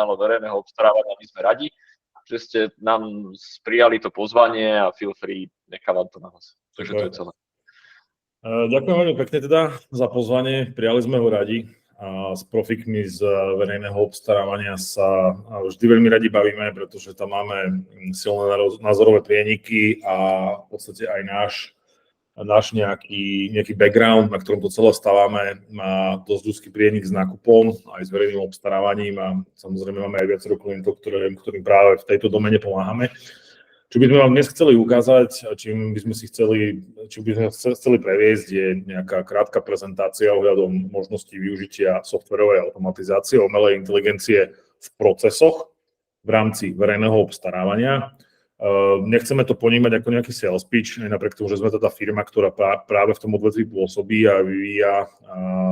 verejného obstarávania, my sme radi, že ste nám prijali to pozvanie a feel free, nechávam to na vás. Takže to je celé. Ďakujem veľmi pekne teda za pozvanie, prijali sme ho radi a s profikmi z verejného obstarávania sa vždy veľmi radi bavíme, pretože tam máme silné názorové prieniky a v podstate aj náš nejaký background, na ktorom to celé stávame, má dosť úzky prienik s nákupom aj s verejným obstarávaním a samozrejme máme aj viacero klientov, ktorým práve v tejto domene pomáhame. Čo by sme vám dnes chceli ukázať, čím by sme chceli previesť, je nejaká krátka prezentácia ohľadom možnosti využitia softwarovej automatizácie umelej inteligencie v procesoch v rámci verejného obstarávania. Nechceme to ponímať ako nejaký sales pitch, aj napriek tomu, že sme teda firma, ktorá práve v tom odvetví pôsobí a vyvíja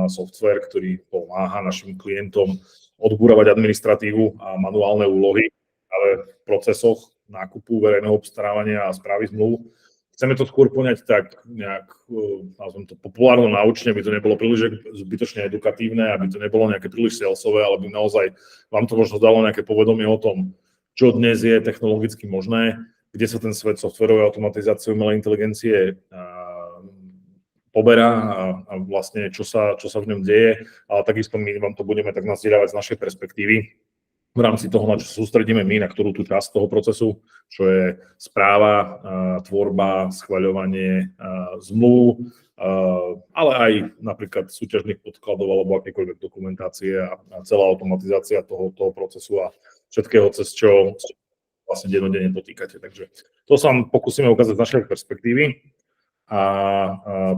software, ktorý pomáha našim klientom odbúravať administratívu a manuálne úlohy, ale v procesoch nákupu, verejného obstarávania a správy zmluv. Chceme to skôr poňať tak nejak, nazvem to populárno naučne, aby to nebolo príliš zbytočne edukatívne, aby to nebolo nejaké príliš salesové, ale by naozaj vám to možno dalo nejaké povedomie o tom, čo dnes je technologicky možné, kde sa ten svet softwarovej automatizácie umelej inteligencie poberá a vlastne čo sa v ňom deje, ale takisto my vám to budeme tak nazdieľavať z našej perspektívy v rámci toho, na čo sústredíme my, na ktorú tú časť toho procesu, čo je správa, tvorba, schvaľovanie zmluv, ale aj napríklad súťažných podkladov alebo akékoľvek dokumentácie a celá automatizácia toho procesu a všetkého, cez čo vlastne dennodenne potýkate. Takže to sa vám pokúsime ukázať z našej perspektívy a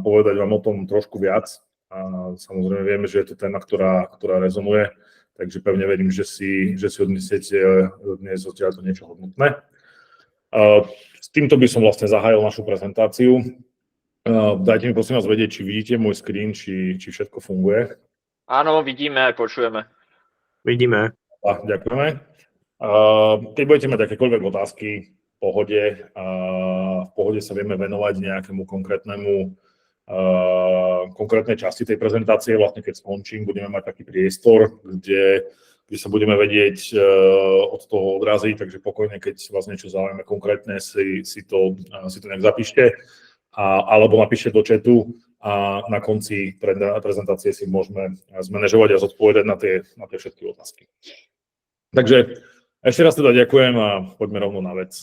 povedať vám o tom trošku viac. A samozrejme vieme, že je to téma, ktorá rezonuje, takže pevne verím, že si odnesiete dnes odtiaľto niečo hodnotné. S týmto by som vlastne zahájil našu prezentáciu. Dajte mi prosím vás vedieť, či vidíte môj screen, či všetko funguje. Áno, vidíme aj počujeme. Vidíme. Ďakujeme. Keď budete mať akékoľvek otázky, v pohode sa vieme venovať nejakému konkrétnej časti tej prezentácie. Vlastne keď skončím, budeme mať taký priestor, kde sa budeme vedieť od toho odraziť, takže pokojne, keď vás niečo zaujíma konkrétne, si to nejak zapíšte alebo napíšte do chatu a na konci prezentácie si môžeme zmanéžovať a zodpovedať na tie všetky otázky. Takže ešte raz teda ďakujem a poďme rovno na vec.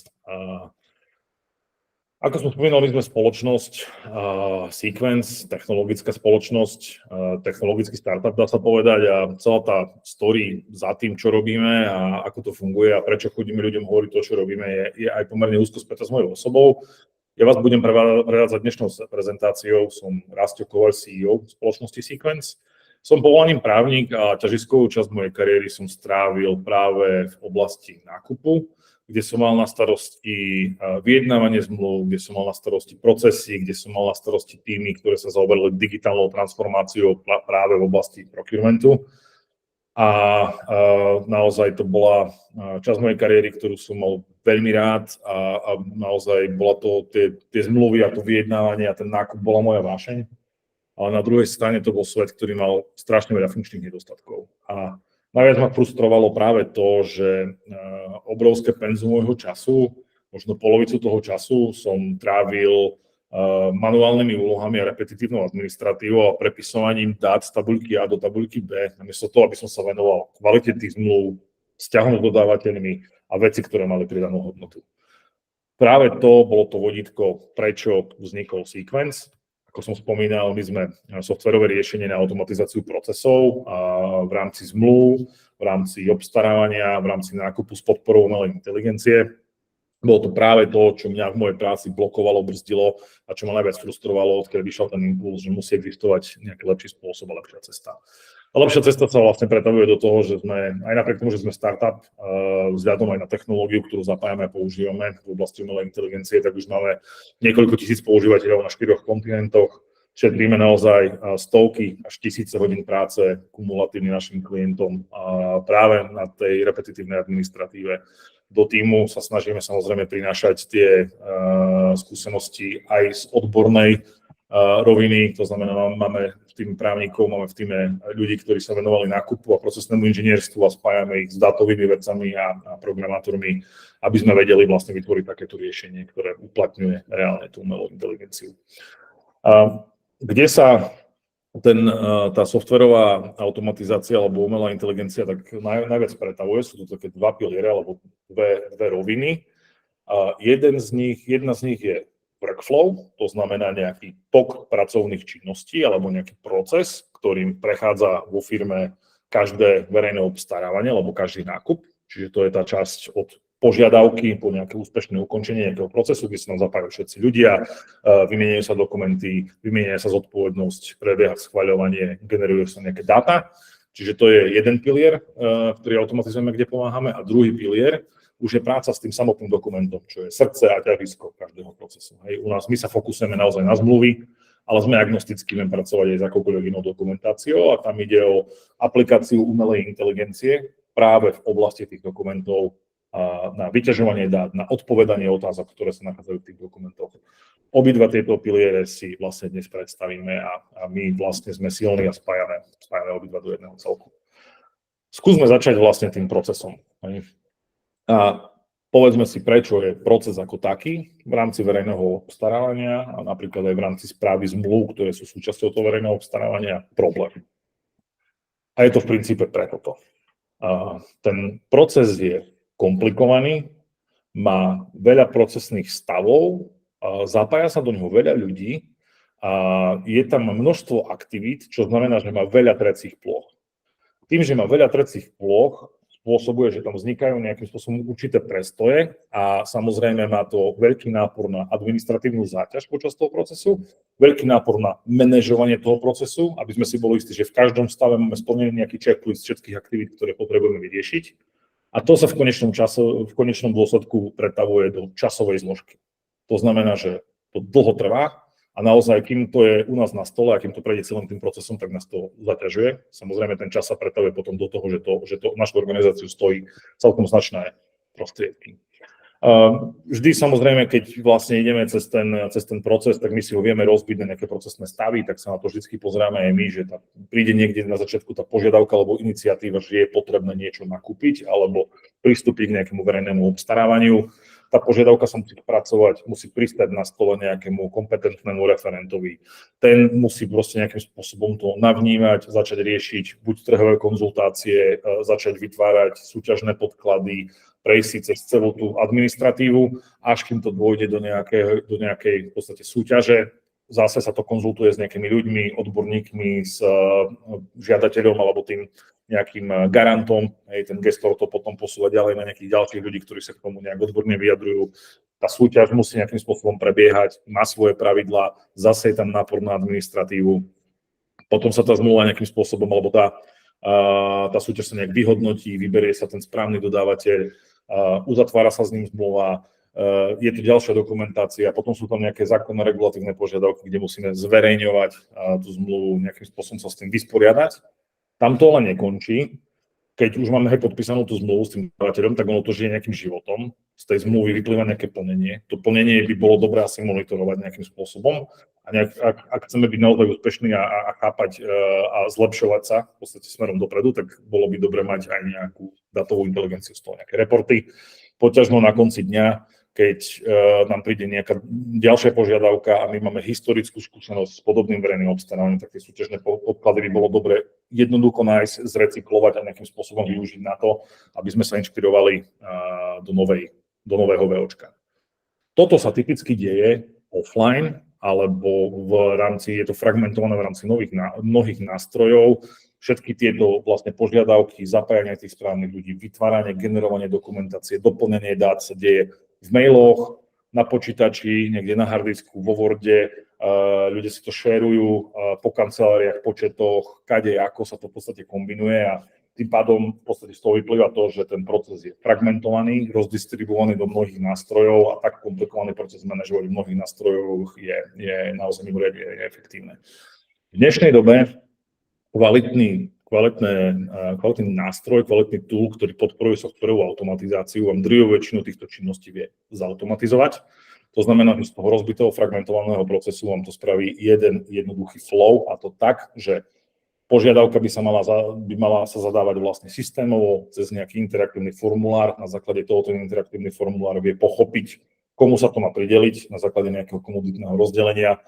Ako som spomínal, my sme spoločnosť Sequence, technologická spoločnosť, technologický startup, dá sa povedať, a celá tá story za tým, čo robíme a ako to funguje a prečo chodíme ľuďom hovoriť to, čo robíme, je aj pomerne úzko spätá s mojou osobou. Ja vás budem prevádzať dnešnou prezentáciou, som Rastio Kovaľ, CEO spoločnosti Sequence. Som povolaním právnik a ťažiskovú časť mojej kariéry som strávil práve v oblasti nákupu, kde som mal na starosti vyjednávanie zmluv, kde som mal na starosti procesy, kde som mal na starosti týmy, ktoré sa zaoberali digitálnou transformáciou práve v oblasti procurementu. A naozaj to bola časť mojej kariéry, ktorú som mal veľmi rád a naozaj bola to tie zmluvy a to vyjednávanie a ten nákup bola moja vášeň. Ale na druhej strane to bol svet, ktorý mal strašne veľa funkčných nedostatkov. A najviac ma frustrovalo práve to, že obrovské penzum môjho času, možno polovicu toho času som trávil manuálnymi úlohami a repetitívnou administratívou a prepisovaním dát z tabuľky A do tabuľky B, namiesto toho, aby som sa venoval kvalite tých zmluv, vzťahom s dodávateľmi a veci, ktoré mali pridanú hodnotu. Práve to bolo to vodítko, prečo vznikol Sequence. Ako som spomínal, my sme softwarové riešenie na automatizáciu procesov v rámci zmluv, v rámci obstarávania, v rámci nákupu s podporou umelej inteligencie. Bolo to práve to, čo mňa v mojej práci blokovalo, brzdilo a čo ma najviac frustrovalo, odkedy vyšiel ten impuls, že musí existovať nejaký lepší spôsob a lepšia cesta. A lepšia cesta sa vlastne pretavuje do toho, že sme, aj napriek tomu, že sme startup, vzhľadom aj na technológiu, ktorú zapájame a používame v oblasti umelej inteligencie, tak už máme niekoľko tisíc používateľov na 4 kontinentoch. Šetríme naozaj stovky až tisíce hodín práce kumulatívne našim klientom práve na tej repetitívnej administratíve. Do týmu sa snažíme samozrejme prinášať tie skúsenosti aj z odbornej roviny, to znamená, máme v tým právnikov, máme v týme ľudí, ktorí sa venovali nákupu a procesnému inžinierstvu a spájame ich s dátovými vecami a programátormi, aby sme vedeli vlastne vytvoriť takéto riešenie, ktoré uplatňuje reálne tú umelú inteligenciu. Kde sa tá softverová automatizácia alebo umelá inteligencia tak najviac pretavuje, sú to také dva piliere alebo dve roviny. Jedna z nich je workflow, to znamená nejaký tok pracovných činností alebo nejaký proces, ktorým prechádza vo firme každé verejné obstarávanie alebo každý nákup. Čiže to je tá časť od požiadavky po nejaké úspešné ukončenie nejakého procesu, kde sa nám zapájajú všetci ľudia, vymieňajú sa dokumenty, vymieňa sa zodpovednosť, prebieha schvaľovanie, generujú sa nejaké dáta. Čiže to je jeden pilier, ktorý automatizujeme, kde pomáhame, a druhý pilier už je práca s tým samotným dokumentom, čo je srdce a ťažisko každého procesu. Hej. U nás my sa fokusujeme naozaj na zmluvy, ale sme agnostickí, viem pracovať aj s akoukoľvek inou dokumentáciou a tam ide o aplikáciu umelej inteligencie práve v oblasti tých dokumentov na vyťažovanie dát, na odpovedanie otázok, ktoré sa nachádzajú v tých dokumentoch. Obidva tieto piliere si vlastne dnes predstavíme a my vlastne sme silní a spájame obidva do jedného celku. Skúsme začať vlastne tým procesom. A povedzme si, prečo je proces ako taký v rámci verejného obstarávania a napríklad aj v rámci správy zmluv, ktoré sú súčasťou toho verejného obstarávania, problém. A je to v princípe preto. Ten proces je komplikovaný, má veľa procesných stavov, zapája sa do neho veľa ľudí a je tam množstvo aktivít, čo znamená, že má veľa trecích plôch. Tým, že má veľa trecích plôch, spôsobuje, že tam vznikajú nejakým spôsobom určité prestoje a samozrejme má to veľký nápor na administratívnu záťaž počas toho procesu, veľký nápor na manažovanie toho procesu, aby sme si boli istí, že v každom stave máme splnený nejaký checklist všetkých aktivít, ktoré potrebujeme vyriešiť. A to sa v konečnom dôsledku pretavuje do časovej zložky. To znamená, že to dlho trvá a naozaj, kým to je u nás na stole a kým to prejde celým tým procesom, tak nás to zaťažuje. Samozrejme, ten čas sa pretavuje potom do toho, že to našu organizáciu stojí celkom značné prostriedky. Vždy samozrejme, keď vlastne ideme cez ten proces, tak my si ho vieme rozbiť na nejaké procesné stavy, tak sa na to vždy pozeráme aj my, že príde niekde na začiatku tá požiadavka alebo iniciatíva, že je potrebné niečo nakúpiť alebo pristúpiť k nejakému verejnému obstarávaniu. Tá požiadavka sa musí pracovať, musí pristať na stole nejakému kompetentnému referentovi. Ten musí proste nejakým spôsobom to navnímať, začať riešiť buď trhové konzultácie, začať vytvárať súťažné podklady, prejsť si cez celú tú administratívu, až kým to dôjde do nejakej v podstate súťaže. Zase sa to konzultuje s nejakými ľuďmi, odborníkmi, s žiadateľom alebo tým nejakým garantom. Ten gestor to potom posúva ďalej na nejakých ďalších ľudí, ktorí sa k tomu nejak odborne vyjadrujú. Tá súťaž musí nejakým spôsobom prebiehať, má svoje pravidlá, zase je tam nápor na administratívu. Potom sa tá zmluva nejakým spôsobom, alebo tá súťaž sa nejak vyhodnotí, vyberie sa ten správny dodávateľ, uzatvára sa s ním zmluva, je tu ďalšia dokumentácia, potom sú tam nejaké zákonné regulatívne požiadavky, kde musíme zverejňovať tú zmluvu, nejakým spôsobom sa s tým vysporiadať. Tam to ale nekončí. Keď už máme podpísanú tú zmluvu s tým dodávateľom, tak ono to žije nejakým životom. Z tej zmluvy vyplýva nejaké plnenie. To plnenie by bolo dobré asi monitorovať nejakým spôsobom. A ak chceme byť naozaj úspešní a chápať a zlepšovať sa v podstate smerom dopredu, tak bolo by dobre mať aj nejakú datovú inteligenciu z toho, nejaké reporty. Poťažmo na konci dňa, keď nám príde nejaká ďalšia požiadavka a my máme historickú skúsenosť s podobným verejným obstarávaním, tak tie súťažné podklady by bolo dobre jednoducho nájsť, zrecyklovať a nejakým spôsobom využiť na to, aby sme sa inšpirovali do nového VOčka. Toto sa typicky deje offline, alebo je to fragmentované v rámci mnohých nástrojov. Všetky tieto vlastne požiadavky, zapájanie tých správnych ľudí, vytváranie, generovanie dokumentácie, doplnenie dát sa deje v mailoch, na počítači, niekde na hardisku, vo Worde, ľudia si to šerujú po kanceláriách, početoch, kade, ako sa to v podstate kombinuje a tým pádom v podstate z toho vyplýva to, že ten proces je fragmentovaný, rozdistribuovaný do mnohých nástrojov a tak komplikovaný proces manažovať v mnohých nástrojoch je naozaj mimoriadne efektívne. V dnešnej dobe kvalitný nástroj, kvalitný tool, ktorý podporuje softwarovú automatizáciu, vám drvivú väčšinu týchto činností vie zautomatizovať. To znamená, že z toho rozbitého fragmentovaného procesu vám to spraví jeden jednoduchý flow, a to tak, že požiadavka by mala sa zadávať vlastne systémovo cez nejaký interaktívny formulár. Na základe toho ten interaktívny formulár vie pochopiť, komu sa to má prideliť na základe nejakého komoditného rozdelenia,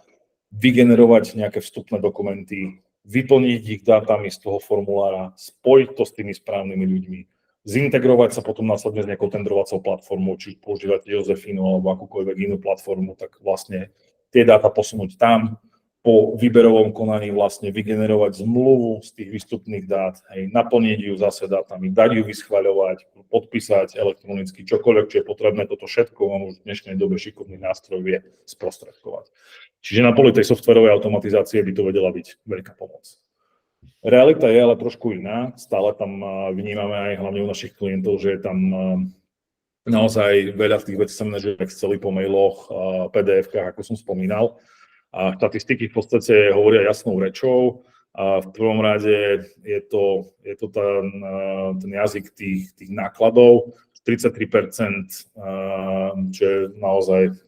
vygenerovať nejaké vstupné dokumenty, vyplniť ich dátami z toho formulára, spojiť to s tými správnymi ľuďmi, zintegrovať sa potom následne s nejakou tendrovacou platformou, či používate Josefinu alebo akúkoľvek inú platformu, tak vlastne tie dáta posunúť tam, po výberovom konaní vlastne vygenerovať zmluvu z tých výstupných dát, naplniť ju zase dátami, dať ju vyschvaľovať, podpísať elektronicky, čokoľvek, čo je potrebné, toto všetko vám už v dnešnej dobe šikovný nástroj vie sprostredkovať. Čiže na poli tej softwarovej automatizácie by to vedela byť veľká pomoc. Realita je ale trošku iná, stále tam vnímame aj hlavne u našich klientov, že je tam naozaj veľa tých vecí sa manažuje v Exceli, po mailoch, PDF-kách, ako som spomínal. A štatistiky v podstate hovoria jasnou rečou. A v prvom rade je to ten jazyk tých nákladov. 33%, čo je naozaj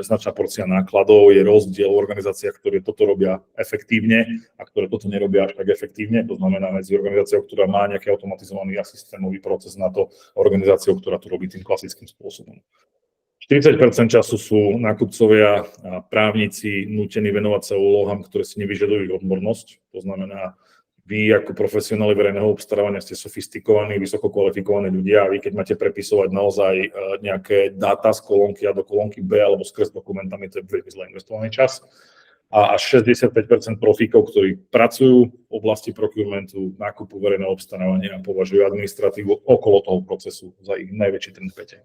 značná porcia nákladov, je rozdiel v organizáciách, ktoré toto robia efektívne a ktoré toto nerobia až tak efektívne. To znamená medzi organizáciou, ktorá má nejaký automatizovaný a systémový proces na to, organizáciou, ktorá to robí tým klasickým spôsobom. 40% času sú nákupcovia a právnici nútení venovať sa úlohám, ktoré si nevyžadujú ich odbornosť. To znamená, vy ako profesionáli verejného obstarávania ste sofistikovaní, vysoko kvalifikovaní ľudia a vy keď máte prepisovať naozaj nejaké dáta z kolónky A do kolónky B alebo skres dokumentami, to je veľmi zle investovaný čas. A až 65% profíkov, ktorí pracujú v oblasti procurementu, nákupu verejného obstarávania a považujú administratívu okolo toho procesu za ich najväčší trn v pete.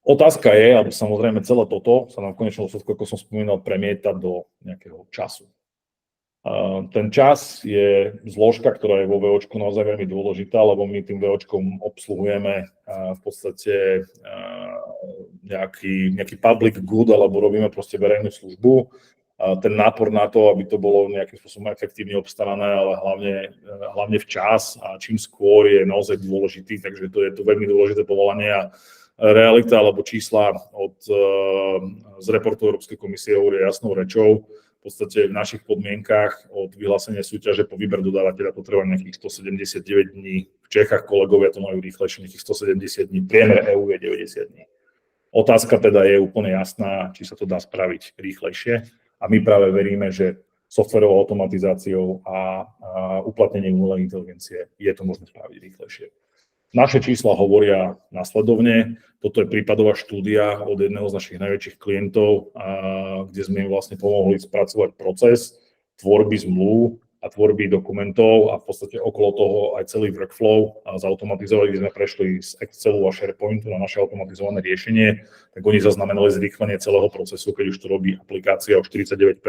Otázka je, aby samozrejme celé toto sa nám v konečnom dôsledku, ako som spomínal, premieta do nejakého času. Ten čas je zložka, ktorá je vo VOčku naozaj veľmi dôležitá, lebo my tým VOčkom obsluhujeme v podstate nejaký public good, alebo robíme proste verejnú službu. Ten nápor na to, aby to bolo nejakým spôsobom efektívne obstarané, ale hlavne včas a čím skôr je naozaj dôležitý, takže to je to veľmi dôležité povolanie a realita alebo čísla z reportu Európskej komisie hovoria jasnou rečou. V podstate v našich podmienkach od vyhlásenia súťaže po výber dodávateľa to trvá nejakých 179 dní. V Čechách kolegovia to majú rýchlejšie, nejakých 170 dní. Priemer EÚ je 90 dní. Otázka teda je úplne jasná, či sa to dá spraviť rýchlejšie. A my práve veríme, že softwarovou automatizáciou a uplatnením umelej inteligencie je to možné spraviť rýchlejšie. Naše čísla hovoria nasledovne. Toto je prípadová štúdia od jedného z našich najväčších klientov, kde sme im vlastne pomohli spracovať proces tvorby zmluv a tvorby dokumentov a v podstate okolo toho aj celý workflow zautomatizovali, kde sme prešli z Excelu a SharePointu na naše automatizované riešenie, tak oni zaznamenali zrýchlenie celého procesu, keď už to robí aplikácia o 49%.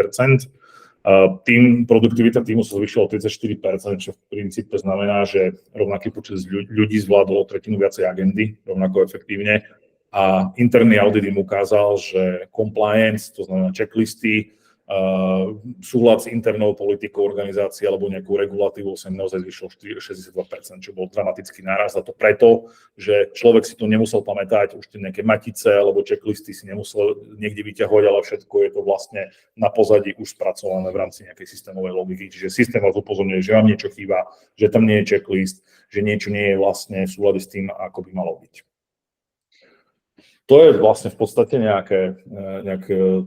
Produktivita týmu sa zvýšila o 34%, čo v princípe znamená, že rovnaký počet ľudí zvládlo tretinu viacej agendy, rovnako efektívne. A interný audit im ukázal, že compliance, to znamená checklisty, súhľad s internou politikou organizácie alebo nejakou regulatívou sa im naozaj zvýšilo 62%, čo bol dramatický nárast. A to preto, že človek si to nemusel pamätať, už tie nejaké matice alebo checklisty si nemusel niekde vyťahovať, ale všetko je to vlastne na pozadí už spracované v rámci nejakej systémovej logiky. Čiže systém vás upozorňuje, že vám niečo chýba, že tam nie je checklist, že niečo nie je vlastne v súlade s tým, ako by malo byť. To je vlastne v podstate nejaká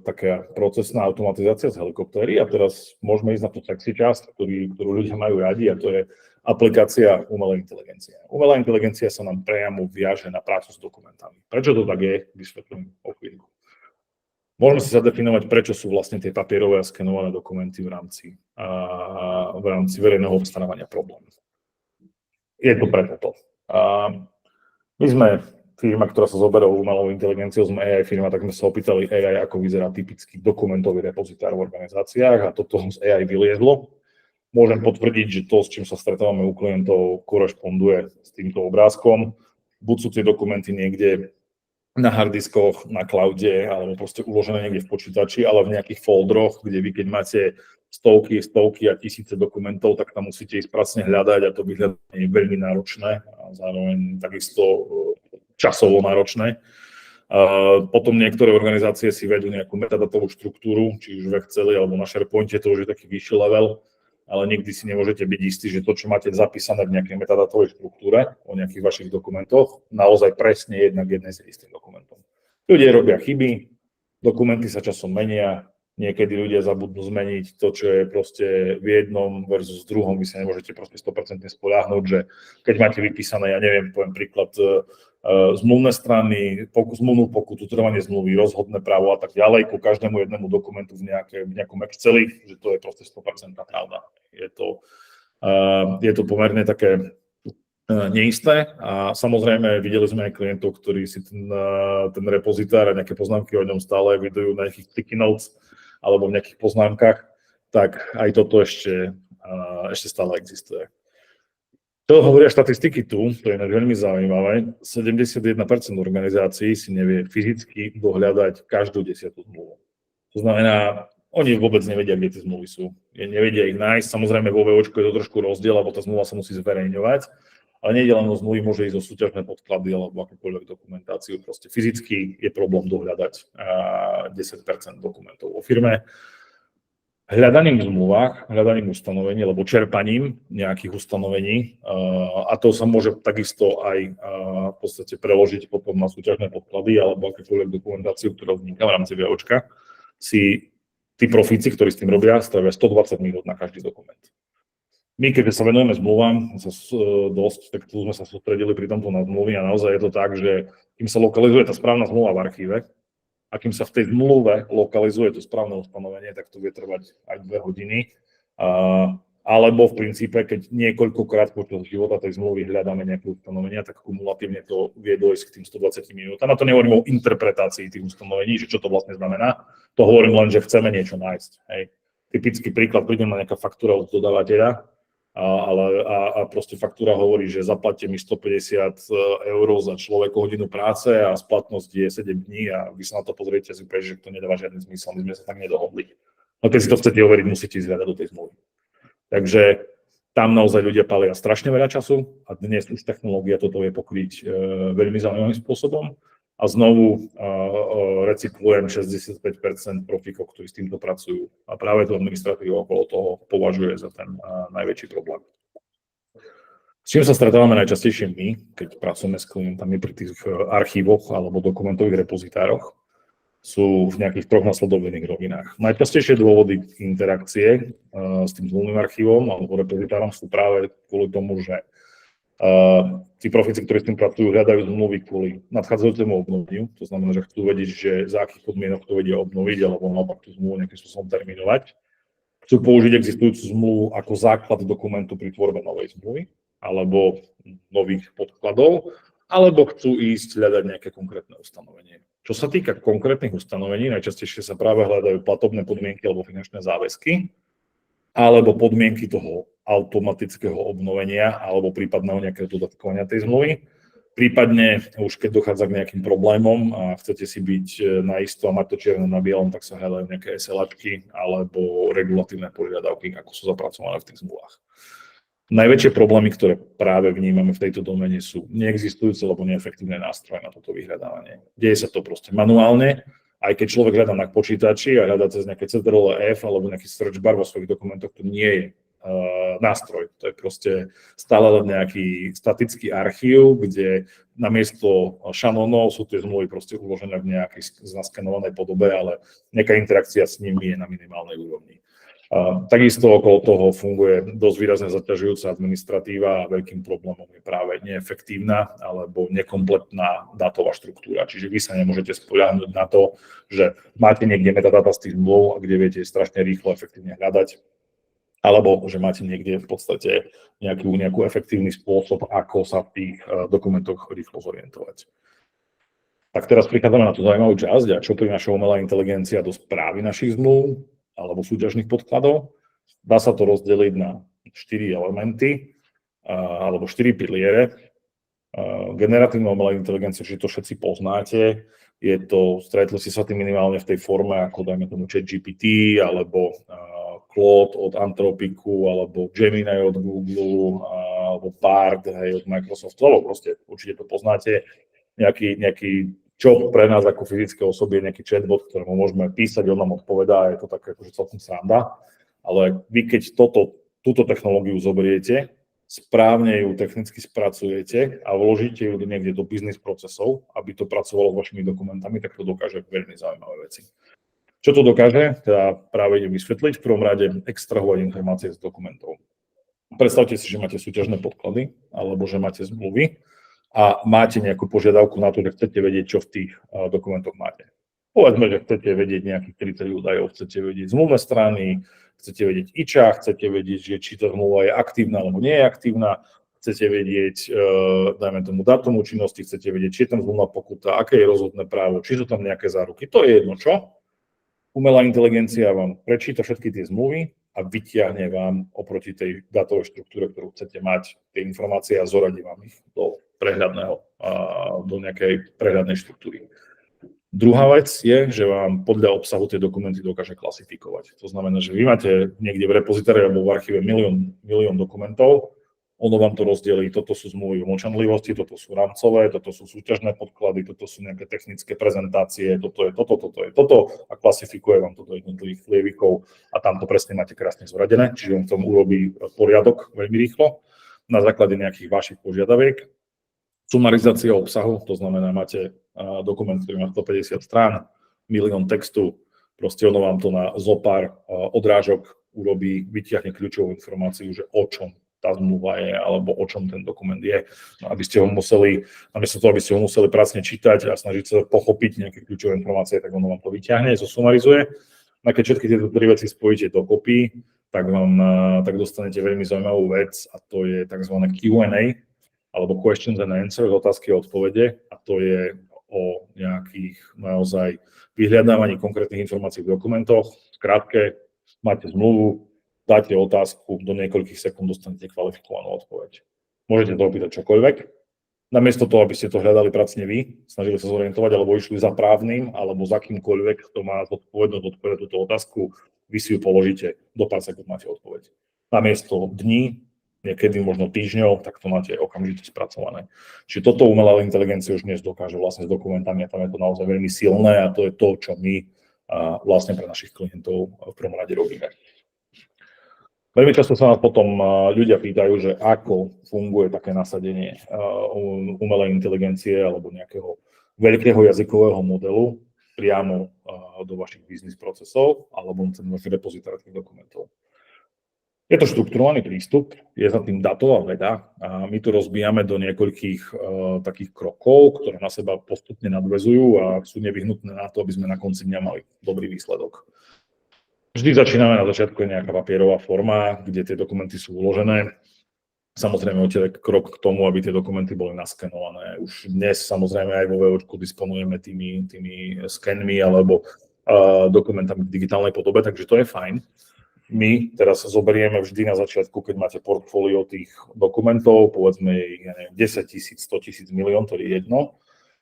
taká procesná automatizácia z helikoptéry a teraz môžeme ísť na tú sexy časť, ktorú ľudia majú radi a to je aplikácia umelej inteligencie. Umelá inteligencia sa nám priamo viaže na prácu s dokumentami. Prečo to tak je? Vysvetlím o chvíľku. Môžeme si zadefinovať, prečo sú vlastne tie papierové a skenované dokumenty v rámci verejného obstarávania problém. Je to preto to. My sme firma, ktorá sa zoberá umelou inteligenciou, sme AI firma, tak sme sa opýtali AI, ako vyzerá typický dokumentový repozitár v organizáciách a toto z AI vyliezlo. Môžem potvrdiť, že to, s čím sa stretávame u klientov, korešponduje s týmto obrázkom. Buď sú tie dokumenty niekde na harddiskoch, na cloude, alebo proste uložené niekde v počítači, ale v nejakých foldroch, kde vy keď máte stovky a tisíce dokumentov, tak tam musíte ísť pracne hľadať a to vyhľadanie je veľmi náročné a zároveň takisto časovo náročné. Potom niektoré organizácie si vedú nejakú metadatovú štruktúru, či už v Exceli alebo na SharePointe, to už je taký vyšší level, ale nikdy si nemôžete byť istí, že to, čo máte zapísané v nejakej metadatovej štruktúre o nejakých vašich dokumentoch, naozaj presne jednak jedné s istým dokumentom. Ľudia robia chyby, dokumenty sa časom menia, niekedy ľudia zabudnú zmeniť to, čo je proste v jednom versus druhom, vy sa nemôžete proste 100% spoľahnúť, že keď máte vypísané, ja neviem, poviem príklad, zmluvné strany, zmluvnú pokutu, trvanie zmluvy, rozhodné právo a tak ďalej, ku každému jednému dokumentu v nejakom Exceli, že to je proste 100% pravda. Je to pomerne také neisté a samozrejme videli sme aj klientov, ktorí si ten repozitár a nejaké poznámky o ňom stále vidujú na nejakých sticky notes alebo v nejakých poznámkach, tak aj toto ešte stále existuje. Čo hovoria štatistiky tu, to je veľmi zaujímavé, 71% organizácií si nevie fyzicky dohľadať každú 10. zmluvu. To znamená, oni vôbec nevedia, kde tie zmluvy sú. Nevedia ich nájsť, samozrejme vo VOčku je to trošku rozdiel, lebo tá zmluva sa musí zverejňovať, ale nie len o zmluvy, môže ísť o súťažné podklady alebo akúkoľvek dokumentáciu. Proste fyzicky je problém dohľadať 10% dokumentov o firme. Hľadaním v zmluvách, hľadaním ustanovení alebo čerpaním nejakých ustanovení a to sa môže takisto aj v podstate preložiť potom na súťažné podklady alebo akékoľvek dokumentáciu, ktorá vzniká v rámci VOčka, si tí profíci, ktorí s tým robia, stravia 120 minút na každý dokument. My, keď sa venujeme zmluvám, tak tu sme sa sústredili pri tomto na zmluvy a naozaj je to tak, že kým sa lokalizuje tá správna zmluva v archíve, a kým sa v tej zmluve lokalizuje to správne ustanovenie, tak to vie trvať aj 2 hodiny. Alebo v princípe, keď niekoľkokrát počas života tej zmluvy hľadáme nejaké ustanovenia, tak kumulatívne to vie dojsť k tým 120 minútam. A to nehovorím o interpretácii tých ustanovení, že čo to vlastne znamená. To hovorím len, že chceme niečo nájsť. Hej. Typický príklad, príde na nejaká faktúra od dodávateľa, a proste faktúra hovorí, že zaplatte mi 150 eur za hodinu práce a splatnosť je 7 dní a vy sa na to pozriete si že to nedáva žiadny zmysel, my sme sa tak nedohodli. No keď si to chcete overiť, musíte ísť hľadať do tej zmluvy. Takže tam naozaj ľudia pália strašne veľa času a dnes už technológia toto vie pokryť veľmi zaujímavým spôsobom. A znovu recyklujem 65% profíkov, ktorí s týmto pracujú. A práve tú administratívu okolo toho považuje za ten najväčší problém. S čím sa stretávame najčastejšie my, keď pracujeme s klientami pri tých archívoch alebo dokumentových repozitároch, sú v nejakých 3 nasledovných rovinách. Najčastejšie dôvody interakcie s tým zmluvným archívom alebo repozitárom sú práve kvôli tomu, že tí profíci, ktorí s tým pracujú, hľadajú zmluvy kvôli nadchádzajúcemu obnoveniu. To znamená, že chcú vedieť, že za akých podmienok to vedia obnoviť alebo naopak tú zmluvu nejakým spôsobom terminovať. Chcú použiť existujúcu zmluvu ako základ dokumentu pri tvorbe novej zmluvy alebo nových podkladov, alebo chcú ísť hľadať nejaké konkrétne ustanovenie. Čo sa týka konkrétnych ustanovení, najčastejšie sa práve hľadajú platobné podmienky alebo finančné záväzky, alebo podmienky toho automatického obnovenia alebo prípadného nejakého dodatkovania tej zmluvy. Prípadne už keď dochádza k nejakým problémom a chcete si byť naisto a mať to čierne na bielom, tak sa hľadajú nejaké SLAčky alebo regulatívne požiadavky, ako sú zapracované v tých zmluvách. Najväčšie problémy, ktoré práve vnímame v tejto domene, sú neexistujúce alebo neefektívne nástroje na toto vyhľadávanie. Deje sa to proste manuálne, aj keď človek hľadá na počítači a hľadá cez nejaké Ctrl+F alebo nejaký search bar vo svojich dokumentoch, to nie je nástroj. To je proste stále len nejaký statický archív, kde namiesto šanónov sú tie zmluvy proste uložené v nejakej naskenovanej podobe, ale nejaká interakcia s nimi je na minimálnej úrovni. Takisto okolo toho funguje dosť výrazne zaťažujúca administratíva a veľkým problémom je práve neefektívna alebo nekompletná dátová štruktúra. Čiže vy sa nemôžete spoľahnúť na to, že máte niekde metadata z tých zmluv, kde viete strašne rýchlo, efektívne hľadať, alebo že máte niekde v podstate nejaký efektívny spôsob, ako sa v tých dokumentoch rýchlo zorientovať. Tak teraz prichádzame na tú zaujímavú časť, a čo prináša umelá inteligencia do správy našich zmluv alebo súťažných podkladov. Dá sa to rozdeliť na 4 elementy alebo 4 piliere. Generatívna umelá inteligencia, či to všetci poznáte, stretli si sa tým minimálne v tej forme, ako dajme tomu ChatGPT, alebo Claude od Anthropicu, alebo Gemini od Google, alebo Bard od Microsoftu, alebo proste určite to poznáte, nejaký čo pre nás ako fyzické osoby je nejaký chatbot, ktorému môžeme písať, on nám odpovedá, je to také akože celkom sranda, ale vy keď túto technológiu zoberiete, správne ju technicky spracujete a vložíte ju niekde do business procesov, aby to pracovalo s vašimi dokumentami, tak to dokáže veľmi zaujímavé veci. Čo to dokáže? Teda práve idem vysvetliť. V prvom rade extrahovať informácie z dokumentov. Predstavte si, že máte súťažné podklady alebo že máte zmluvy a máte nejakú požiadavku na to, že chcete vedieť, čo v tých dokumentoch máte. Povedzme, že chcete vedieť nejakých 30 údajov, chcete vedieť zmluvné strany, chcete vedieť IČA, chcete vedieť, že či tá zmluva je aktívna alebo nie je aktívna, chcete vedieť, dajme tomu dátum účinnosti, chcete vedieť, či je tam zmluvná pokuta, aké je rozhodné právo, či sú tam nejaké záruky. To je jedno čo. Umelá inteligencia vám prečíta všetky tie zmluvy a vytiahne vám oproti tej dátovej štruktúre, ktorú chcete mať, tie informácie a zoradí vám ich do prehľadného, do nejakej prehľadnej štruktúry. Druhá vec je, že vám podľa obsahu tie dokumenty dokáže klasifikovať. To znamená, že vy máte niekde v repozitári alebo v archíve milión dokumentov, ono vám to rozdelí, toto sú zmluvy o mlčanlivosti, toto sú rámcové, toto sú súťažné podklady, toto sú nejaké technické prezentácie, toto je toto a klasifikuje vám toto jednotlivých flievikov a tam to presne máte krásne zoradené, čiže on v tom urobí poriadok veľmi rýchlo na základe nejakých vašich požiadaviek. Sumarizácia obsahu, to znamená, máte dokument, ktorý má 150 strán, milión textu, proste ono vám to na zopár odrážok urobí, vytiahne kľúčovú informáciu, že o čom tá zmluva je, alebo o čom ten dokument je. No, aby ste ho museli, namiesto toho, aby ste ho museli pracne čítať a snažiť sa pochopiť nejaké kľúčové informácie, tak ono vám to vyťahne, zosumarizuje. A keď všetky tieto tri veci spojíte dokopy, tak dostanete veľmi zaujímavú vec a to je tzv. Q&A, alebo questions and answers, otázky a odpovede, a to je o nejakých naozaj vyhľadávaní konkrétnych informácií v dokumentoch. Krátke, máte zmluvu, dáte otázku, do niekoľkých sekúnd dostanete kvalifikovanú odpoveď. Môžete to opýtať čokoľvek. Namiesto toho, aby ste to hľadali pracne vy, snažili sa zorientovať, alebo išli za právnym, alebo za kýmkoľvek, kto má zodpovednosť odpovedať túto otázku, vy si ju položíte, do pár sekúnd máte odpoveď. Namiesto dní, niekedy možno týždňov, tak to máte okamžite spracované. Čiže toto umelá inteligencia už dnes dokáže vlastne s dokumentami a tam je to naozaj veľmi silné a to je to, čo my vlastne pre našich klientov v prvom rade robíme. Veľmi často sa nás potom ľudia pýtajú, že ako funguje také nasadenie umelej inteligencie alebo nejakého veľkého jazykového modelu priamo do vašich biznis procesov alebo na vašich repozitárnych dokumentov. Je to štrukturovaný prístup, je za tým datová veda a my to rozbijame do niekoľkých takých krokov, ktoré na seba postupne nadväzujú a sú nevyhnutné na to, aby sme na konci dňa mali dobrý výsledok. Vždy začíname na začiatku je nejaká papierová forma, kde tie dokumenty sú uložené. Samozrejme, odtiaľ krok k tomu, aby tie dokumenty boli naskenované. Už dnes samozrejme aj vo VOčku disponujeme tými skenmi alebo dokumentami v digitálnej podobe, takže to je fajn. My teraz zoberieme vždy na začiatku, keď máte portfólio tých dokumentov, povedzme ich 10 000, 100 000, milión, to je jedno.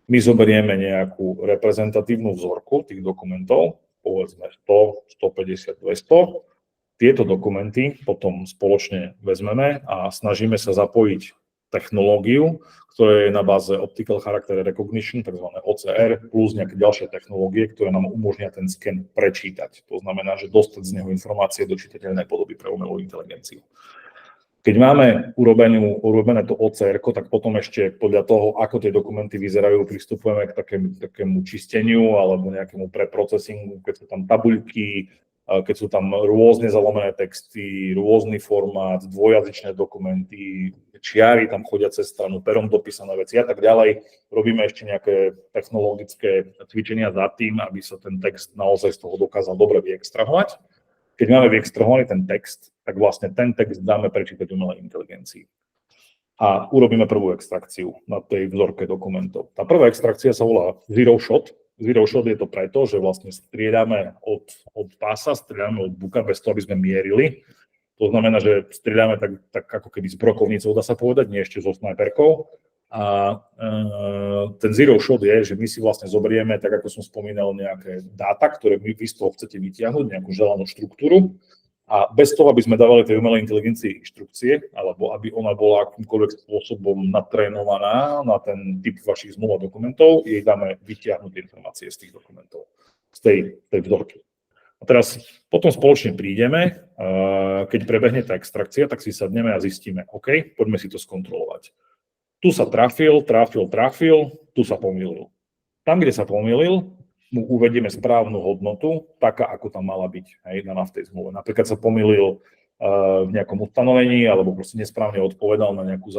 My zoberieme nejakú reprezentatívnu vzorku tých dokumentov, povedzme 100, 150, 200. Tieto dokumenty potom spoločne vezmeme a snažíme sa zapojiť technológiu, ktorá je na báze Optical Character Recognition, tzv. OCR, plus nejaké ďalšie technológie, ktoré nám umožnia ten sken prečítať. To znamená, že dostať z neho informácie do čitateľnej podoby pre umelú inteligenciu. Keď máme urobené to OCR, tak potom ešte podľa toho, ako tie dokumenty vyzerajú, pristupujeme k takému čisteniu alebo nejakému preprocesingu, keď sú tam tabuľky, keď sú tam rôzne zalomené texty, rôzny formát, dvojazyčné dokumenty, čiary tam chodia cez stranu, perom dopísané veci a tak ďalej. Robíme ešte nejaké technologické cvičenia za tým, aby sa ten text naozaj z toho dokázal dobre vyextrahovať. Keď máme vyextrahovaný ten text, tak vlastne ten text dáme prečítať umelej inteligencii. A urobíme prvú extrakciu na tej vzorke dokumentov. Tá prvá extrakcia sa volá Zero Shot. Zero Shot je to preto, že vlastne strieľame od pása, strieľame od buka bez toho, aby sme mierili. To znamená, že strieľame tak ako keby s brokovnicou, dá sa povedať, nie ešte so snajperkou. A ten Zero Shot je, že my si vlastne zoberieme, tak ako som spomínal, nejaké dáta, ktoré vy z toho chcete vytiahnuť, nejakú želanú štruktúru. A bez toho, aby sme dávali tej umelej inteligencii inštrukcie, alebo aby ona bola akýmkoľvek spôsobom natrénovaná na ten typ vašich zmluv a dokumentov, jej dáme vytiahnuť informácie z tých dokumentov, z tej vzorky. A teraz potom spoločne prídeme, keď prebehne tá extrakcia, tak si sadneme a zistíme, OK, poďme si to skontrolovať. Tu sa trafil, tu sa pomýlil. Tam, kde sa pomýlil, mu uvedieme správnu hodnotu, taká, ako tam mala byť, hej, daná v tej zmluve. Napríklad sa pomýlil v nejakom ustanovení, alebo proste nesprávne odpovedal na nejakú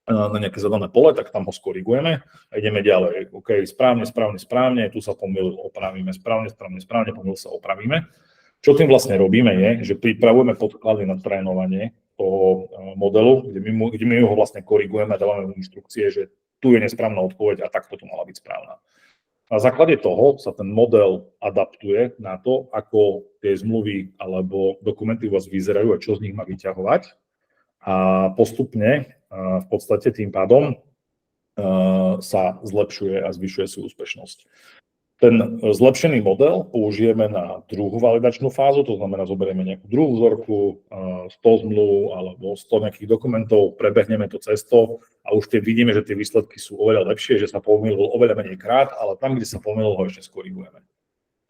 na nejaké zadané pole, tak tam ho skorigujeme a ideme ďalej. OK, správne, tu sa pomýlil, opravíme, správne, pomýlil sa, opravíme. Čo tým vlastne robíme je, že pripravujeme podklady na trénovanie toho modelu, kde my ho vlastne korigujeme a dávame mu inštrukcie, že tu je nesprávna odpoveď a takto to mala byť správna. Na základe toho sa ten model adaptuje na to, ako tie zmluvy alebo dokumenty u vás vyzerajú a čo z nich má vyťahovať. A postupne v podstate tým pádom sa zlepšuje a zvyšuje si úspešnosť. Ten zlepšený model použijeme na druhú validačnú fázu, to znamená, zoberieme nejakú druhú vzorku, 100 zmluv alebo 100 nejakých dokumentov, prebehneme to cesto a už vidíme, že tie výsledky sú oveľa lepšie, že sa pomýlil oveľa menej krát, ale tam, kde sa pomýlil, ho ešte skorigujeme.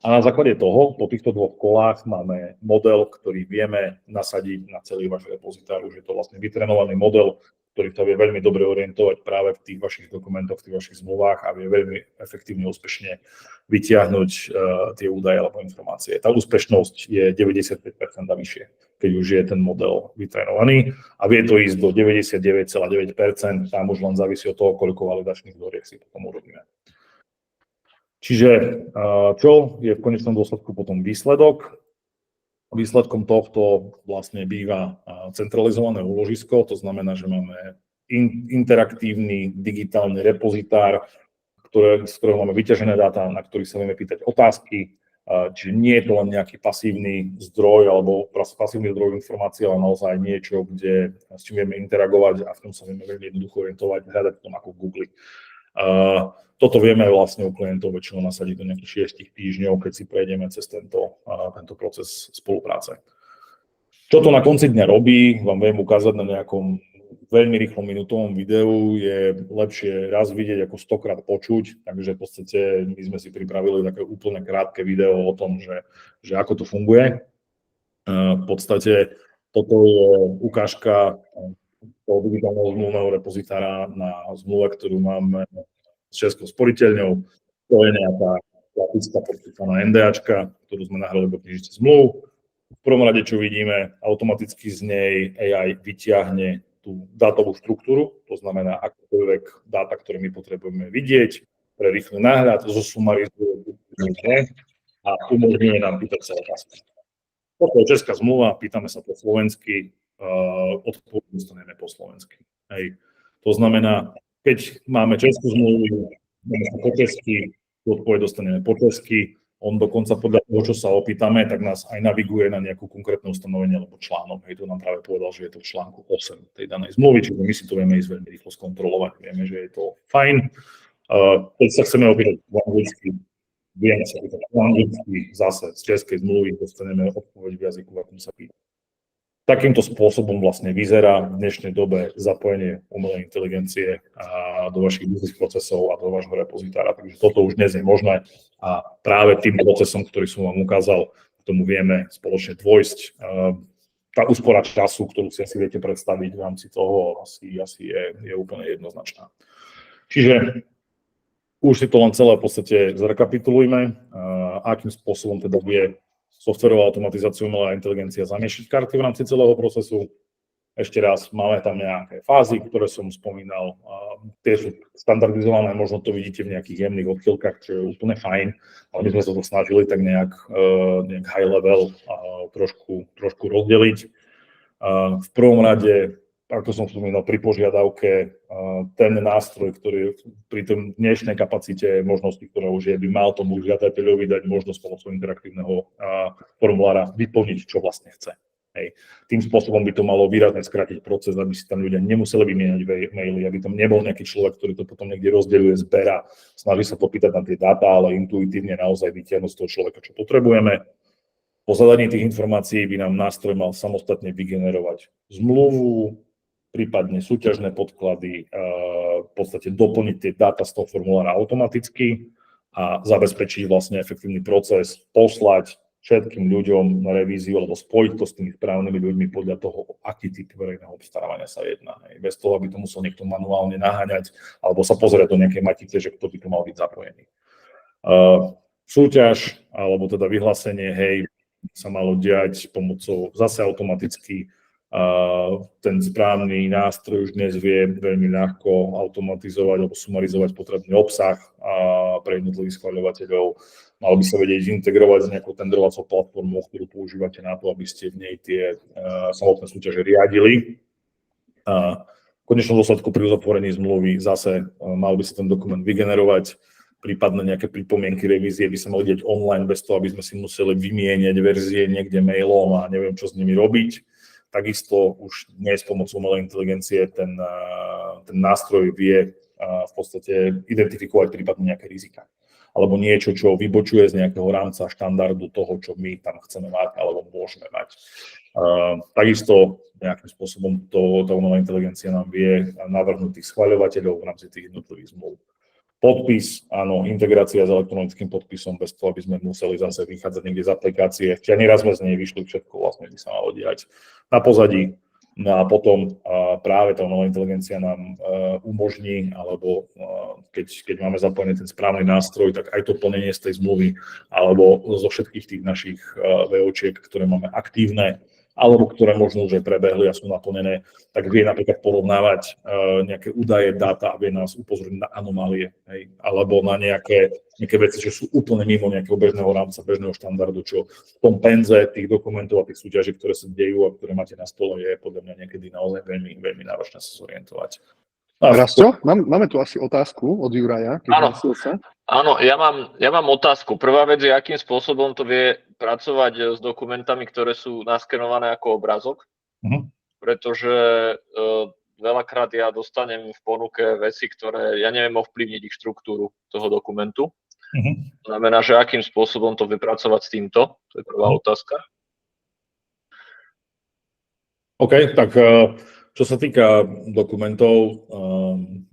A na základe toho, po týchto dvoch kolách máme model, ktorý vieme nasadiť na celý váš repozitár. Už je to vlastne vytrenovaný model, ktorý to vie veľmi dobre orientovať práve v tých vašich dokumentoch, v tých vašich zmluvách a vie veľmi efektívne, úspešne vytiahnuť tie údaje alebo informácie. Tá úspešnosť je 95% a vyššie, keď už je ten model vytrenovaný a vie to ísť do 99,9%, tam už len závisí od toho, koľko validačných vzoriek si potom urobíme. Čiže čo je v konečnom dôsledku potom výsledok? Výsledkom tohto vlastne býva centralizované úložisko, to znamená, že máme interaktívny digitálny repozitár, z ktorého máme vyťažené dáta, na ktorých sa vieme pýtať otázky, čiže nie je to len nejaký pasívny zdroj alebo pasívny zdroj informácií, ale naozaj niečo, s čím vieme interagovať a v tom sa vieme veľmi jednoducho orientovať, hľadať v tom ako v Google. Toto vieme vlastne u klientov väčšinou nasadiť do nejakých 6 týždňov, keď si prejdeme cez tento proces spolupráce. Čo to na konci dňa robí, vám viem ukázať na nejakom veľmi rýchlom minútovom videu, je lepšie raz vidieť ako 100-krát počuť, takže v podstate my sme si pripravili také úplne krátke video o tom, že ako to funguje. V podstate toto je ukážka toho digitálneho zmluvného repozitára na zmluve, ktorú máme s Českou sporiteľňou. To je nejaká klasická podpísaná NDAčka, ktorú sme nahrali do knižnice zmluv. V prvom rade, čo vidíme, automaticky z nej AI vyťahne tú dátovú štruktúru, to znamená akokoľvek dáta, ktoré my potrebujeme vidieť, pre rýchly náhľad, zosumarizuje a umožňuje nám pýtať sa otázky. Toto je česká zmluva, pýtame sa po slovensky, odpoveď dostaneme po slovensky. Hej. To znamená, keď máme českú zmluvu, máme sa po česky, odpoveď dostaneme po česky, on dokonca podľa toho, čo sa opýtame, tak nás aj naviguje na nejakú konkrétne ustanovenie alebo článok. Hej, to nám práve povedal, že je to v článku 8 tej danej zmluvy, čiže my si to vieme ísť veľmi rýchlo skontrolovať, vieme, že je to fajn. Keď sa chceme opýtať po anglicky, vieme sa opýtať po anglicky, zase z českej zmluvy dostaneme odpoveď v jazyku, v akom sa pýta. Takýmto spôsobom vlastne vyzerá v dnešnej dobe zapojenie umelej inteligencie do vašich business procesov a do vášho repozitára. Takže toto už dnes je možné a práve tým procesom, ktorý som vám ukázal, k tomu vieme spoločne dôjsť. Tá úspora času, ktorú si asi viete predstaviť v rámci toho, asi je úplne jednoznačná. Čiže už si to len celé v podstate zrekapitulujme, akým spôsobom teda vie softverová automatizácia, umelá inteligencia zamiešať karty v rámci celého procesu. Ešte raz, máme tam nejaké fázy, ktoré som spomínal. Tie sú standardizované, možno to vidíte v nejakých jemných odchýlkach, čo je úplne fajn, ale my sme sa to snažili tak nejak high level trošku rozdeliť. V prvom rade, ako som spomínal, pri požiadavke ten nástroj, ktorý pri tom dnešnej kapacite možnosti, ktorá už je, by mal tomu žiadateľovi dať možnosť pomocou interaktívneho formulára vyplniť, čo vlastne chce. Hej. Tým spôsobom by to malo výrazne skrátiť proces, aby si tam ľudia nemuseli vymieňať maily, aby tam nebol nejaký človek, ktorý to potom niekde rozdeľuje, zberá, snaží sa popýtať na tie dáta, ale intuitívne naozaj vytiahnuť z toho človeka, čo potrebujeme. Po zadaní tých informácií by nám nástroj mal samostatne vygenerovať zmluvu, prípadne súťažné podklady, v podstate doplniť tie dáta z toho formulára automaticky a zabezpečiť vlastne efektívny proces, poslať všetkým ľuďom na revíziu alebo spojiť to s tými správnymi ľuďmi podľa toho, aký typ verejného obstarávania sa jedná. Bez toho, aby to musel niekto manuálne naháňať alebo sa pozrieť do nejakej matice, že kto by to mal byť zapojený. Súťaž alebo teda vyhlásenie, hej, sa malo diať pomocou zase automaticky. Ten správny nástroj už dnes vie veľmi ľahko automatizovať alebo sumarizovať potrebný obsah pre jednotlivých schvaľovateľov. Mal by sa vedieť integrovať s nejakou tendrovacou platformou, ktorú používate na to, aby ste v nej tie samotné súťaže riadili. V konečnom dôsledku pri uzatvorení zmluvy zase mal by sa ten dokument vygenerovať, prípadne nejaké pripomienky revízie by sa mali diať online bez toho, aby sme si museli vymieňať verzie niekde mailom a neviem, čo s nimi robiť. Takisto už dnes pomocou umelej inteligencie ten nástroj vie v podstate identifikovať prípadne nejaké rizika. Alebo niečo, čo vybočuje z nejakého rámca štandardu toho, čo my tam chceme mať alebo môžeme mať. Takisto nejakým spôsobom tá umelá inteligencia nám vie navrhnúť tých schvaľovateľov v rámci tých jednotlivých zmluv. Podpis, áno, integrácia s elektronickým podpisom bez toho, aby sme museli zase vychádzať niekde z aplikácie. Ani raz sme z nej vyšli, všetko vlastne by sa malo diať na pozadí. No a potom práve tá umelá inteligencia nám umožní, alebo keď máme zapojený ten správny nástroj, tak aj to plnenie z tej zmluvy, alebo zo všetkých tých našich VOčiek, ktoré máme aktívne, alebo ktoré možno už aj prebehli a sú naplnené, tak vie napríklad porovnávať nejaké údaje, dáta a vie nás upozorniť na anomálie, hej, alebo na nejaké veci, že sú úplne mimo nejakého bežného rámca, bežného štandardu, čo v tom penze tých dokumentov a tých súťaží, ktoré sa dejú a ktoré máte na stole, je podľa mňa niekedy naozaj veľmi, veľmi náročné sa zorientovať. Rastio, máme tu asi otázku od Juraja. Áno, ja mám otázku. Prvá vec je, akým spôsobom to vie pracovať s dokumentami, ktoré sú naskenované ako obrázok. Pretože veľakrát ja dostanem v ponuke veci, ktoré ja neviem ovplyvniť ich štruktúru toho dokumentu. To znamená, že akým spôsobom to vypracovať s týmto? To je prvá otázka. OK, tak čo sa týka dokumentov,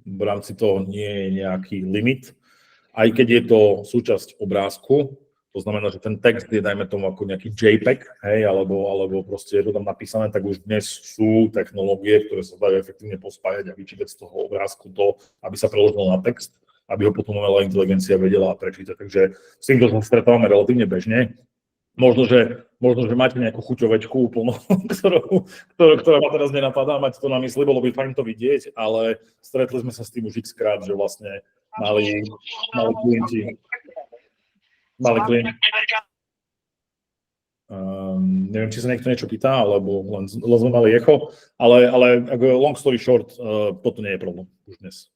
v rámci toho nie je nejaký limit. Aj keď je to súčasť obrázku, to znamená, že ten text je, dajme tomu, ako nejaký JPEG, hej, alebo proste je to tam napísané, tak už dnes sú technológie, ktoré sa dajú efektívne pospájať a vyčítať z toho obrázku to, aby sa preložilo na text, aby ho potom umelá inteligencia vedela prečítať. Takže s týmto sa stretávame relatívne bežne. Možno, že máte nejakú chuťovečku úplnú, ktorá ma teraz nenapadá, mať to na mysli, bolo by fajn to vidieť, ale stretli sme sa s tým už x-krát, že vlastne mali klienti. Neviem, či sa niekto niečo pýta, alebo len sme mali echo, ale long story short, toto nie je problém už dnes.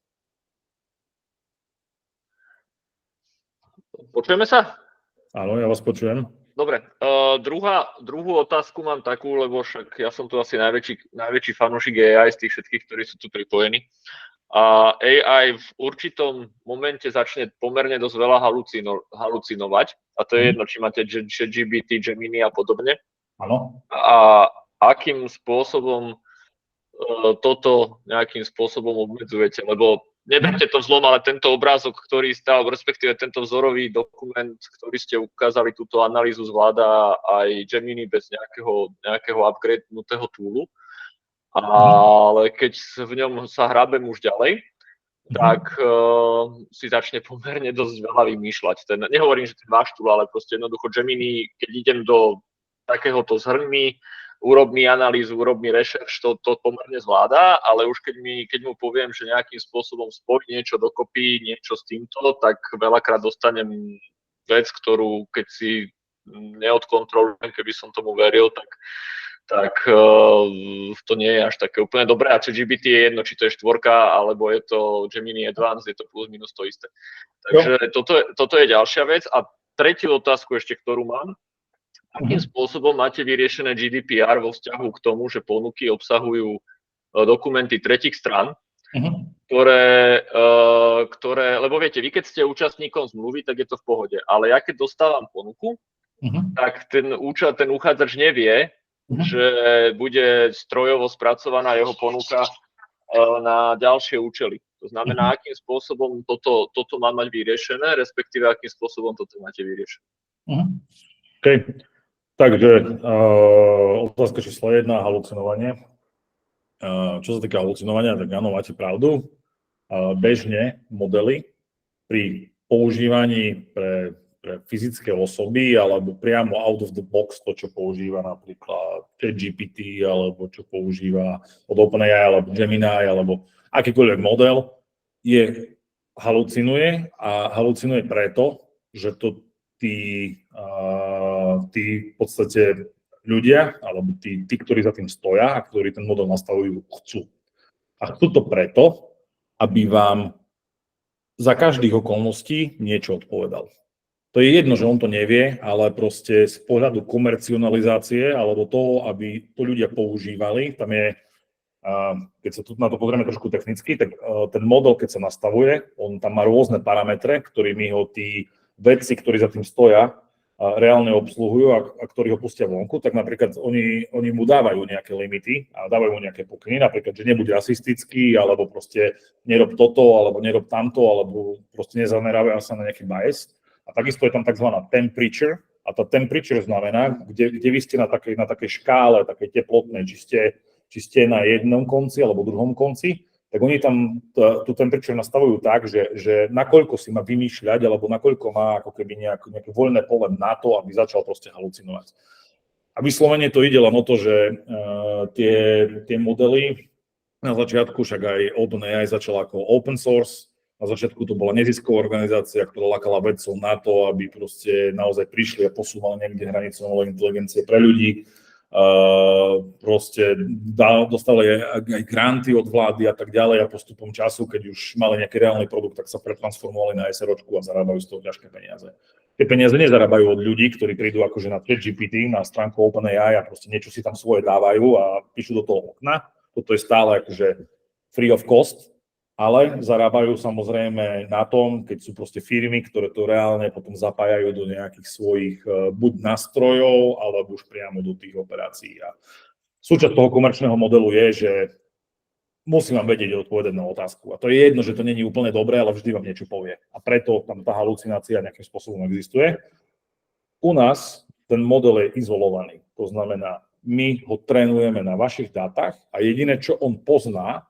Počujeme sa? Áno, ja vás počujem. Dobre, druhú otázku mám takú, lebo však ja som tu asi najväčší fanúšik AI z tých všetkých, ktorí sú tu pripojení. A AI v určitom momente začne pomerne dosť veľa halucinovať. A to je jedno, či máte ChatGPT, Gemini a podobne. Áno. A akým spôsobom toto nejakým spôsobom obmedzujete? Lebo neberte to zlom, ale tento obrázok, ktorý stal, respektíve tento vzorový dokument, ktorý ste ukázali, túto analýzu zvláda aj Gemini bez nejakého upgradenutého toolu. Ale keď v ňom sa hrabem už ďalej, tak si začne pomerne dosť veľa vymýšľať. Nehovorím, že ten váš tool, ale proste jednoducho Gemini, keď idem do takéhoto zhrňmi, urob mi analýzu, urob mi rešerš, to pomerne zvláda, ale už keď mu poviem, že nejakým spôsobom spojí niečo dokopy, niečo s týmto, tak veľakrát dostanem vec, ktorú keď si neodkontrolujem, keby som tomu veril, tak to nie je až také úplne dobré. A ChatGPT je jedno, či to je 4, alebo je to Gemini Advanced, je to plus minus to isté. Takže toto je ďalšia vec. A tretiu otázku ešte, ktorú mám. Akým spôsobom máte vyriešené GDPR vo vzťahu k tomu, že ponuky obsahujú dokumenty tretích strán, ktoré, lebo viete, vy keď ste účastníkom zmluvy, tak je to v pohode, ale ja keď dostávam ponuku, tak ten uchádzač nevie, že bude strojovo spracovaná jeho ponuka na ďalšie účely. To znamená, akým spôsobom toto má mať vyriešené, respektíve akým spôsobom toto máte vyriešené. OK. Takže otázka číslo 1, halucinovanie. Čo sa týka halucinovania, tak áno, máte pravdu. Bežne modely pri používaní pre fyzické osoby alebo priamo out of the box, to, čo používa napríklad ChatGPT alebo čo používa od OpenAI alebo Gemini alebo akýkoľvek model, halucinuje a halucinuje preto, že to tí v podstate ľudia, alebo tí, ktorí za tým stoja a ktorí ten model nastavujú, chcú. A chcú to preto, aby vám za každých okolností niečo odpovedal. To je jedno, že on to nevie, ale proste z pohľadu komercionalizácie alebo toho, aby to ľudia používali, tam je, keď sa tu na to pozrieme trošku technicky, tak ten model, keď sa nastavuje, on tam má rôzne parametre, ktorými ho tí vedci, ktorí za tým stoja, reálne obsluhujú a ktorí ho pustia vonku, tak napríklad oni mu dávajú nejaké limity a dávajú mu nejaké pokyny, napríklad, že nebuď rasistický, alebo proste nerob toto, alebo nerob tamto, alebo proste nezamerávajú sa na nejaký bias. A takisto je tam tzv. Temperature, a tá temperature znamená, kde vy ste na takej škále, takej teplotnej, či ste na jednom konci alebo druhom konci, tak oni tam tú temperature nastavujú tak, že nakoľko si má vymýšľať, alebo nakoľko má ako keby nejaké voľné pole na to, aby začal proste halucinovať. A vyslovene to ide len o to, že tie modely na začiatku, však aj OpenAI začala ako open source, na začiatku to bola nezisková organizácia, ktorá lákala vedcov na to, aby proste naozaj prišli a posúvali niekde hranicu umelej inteligencie pre ľudí. Proste dostali aj granty od vlády a tak ďalej a postupom času, keď už mali nejaký reálny produkt, tak sa pretransformovali na SROčku a zarábajú z toho ťažké peniaze. Tie peniaze nezarábajú od ľudí, ktorí prídu akože na ChatGPT, na stránku OpenAI a proste niečo si tam svoje dávajú a píšu do toho okna. Toto je stále akože free of cost, ale zarábajú samozrejme na tom, keď sú proste firmy, ktoré to reálne potom zapájajú do nejakých svojich buď nástrojov, alebo už priamo do tých operácií. A súčasť toho komerčného modelu je, že musí vám vedieť odpovedať na otázku. A to je jedno, že to není úplne dobré, ale vždy vám niečo povie. A preto tam tá halucinácia nejakým spôsobom existuje. U nás ten model je izolovaný. To znamená, my ho trénujeme na vašich dátach a jediné, čo on pozná,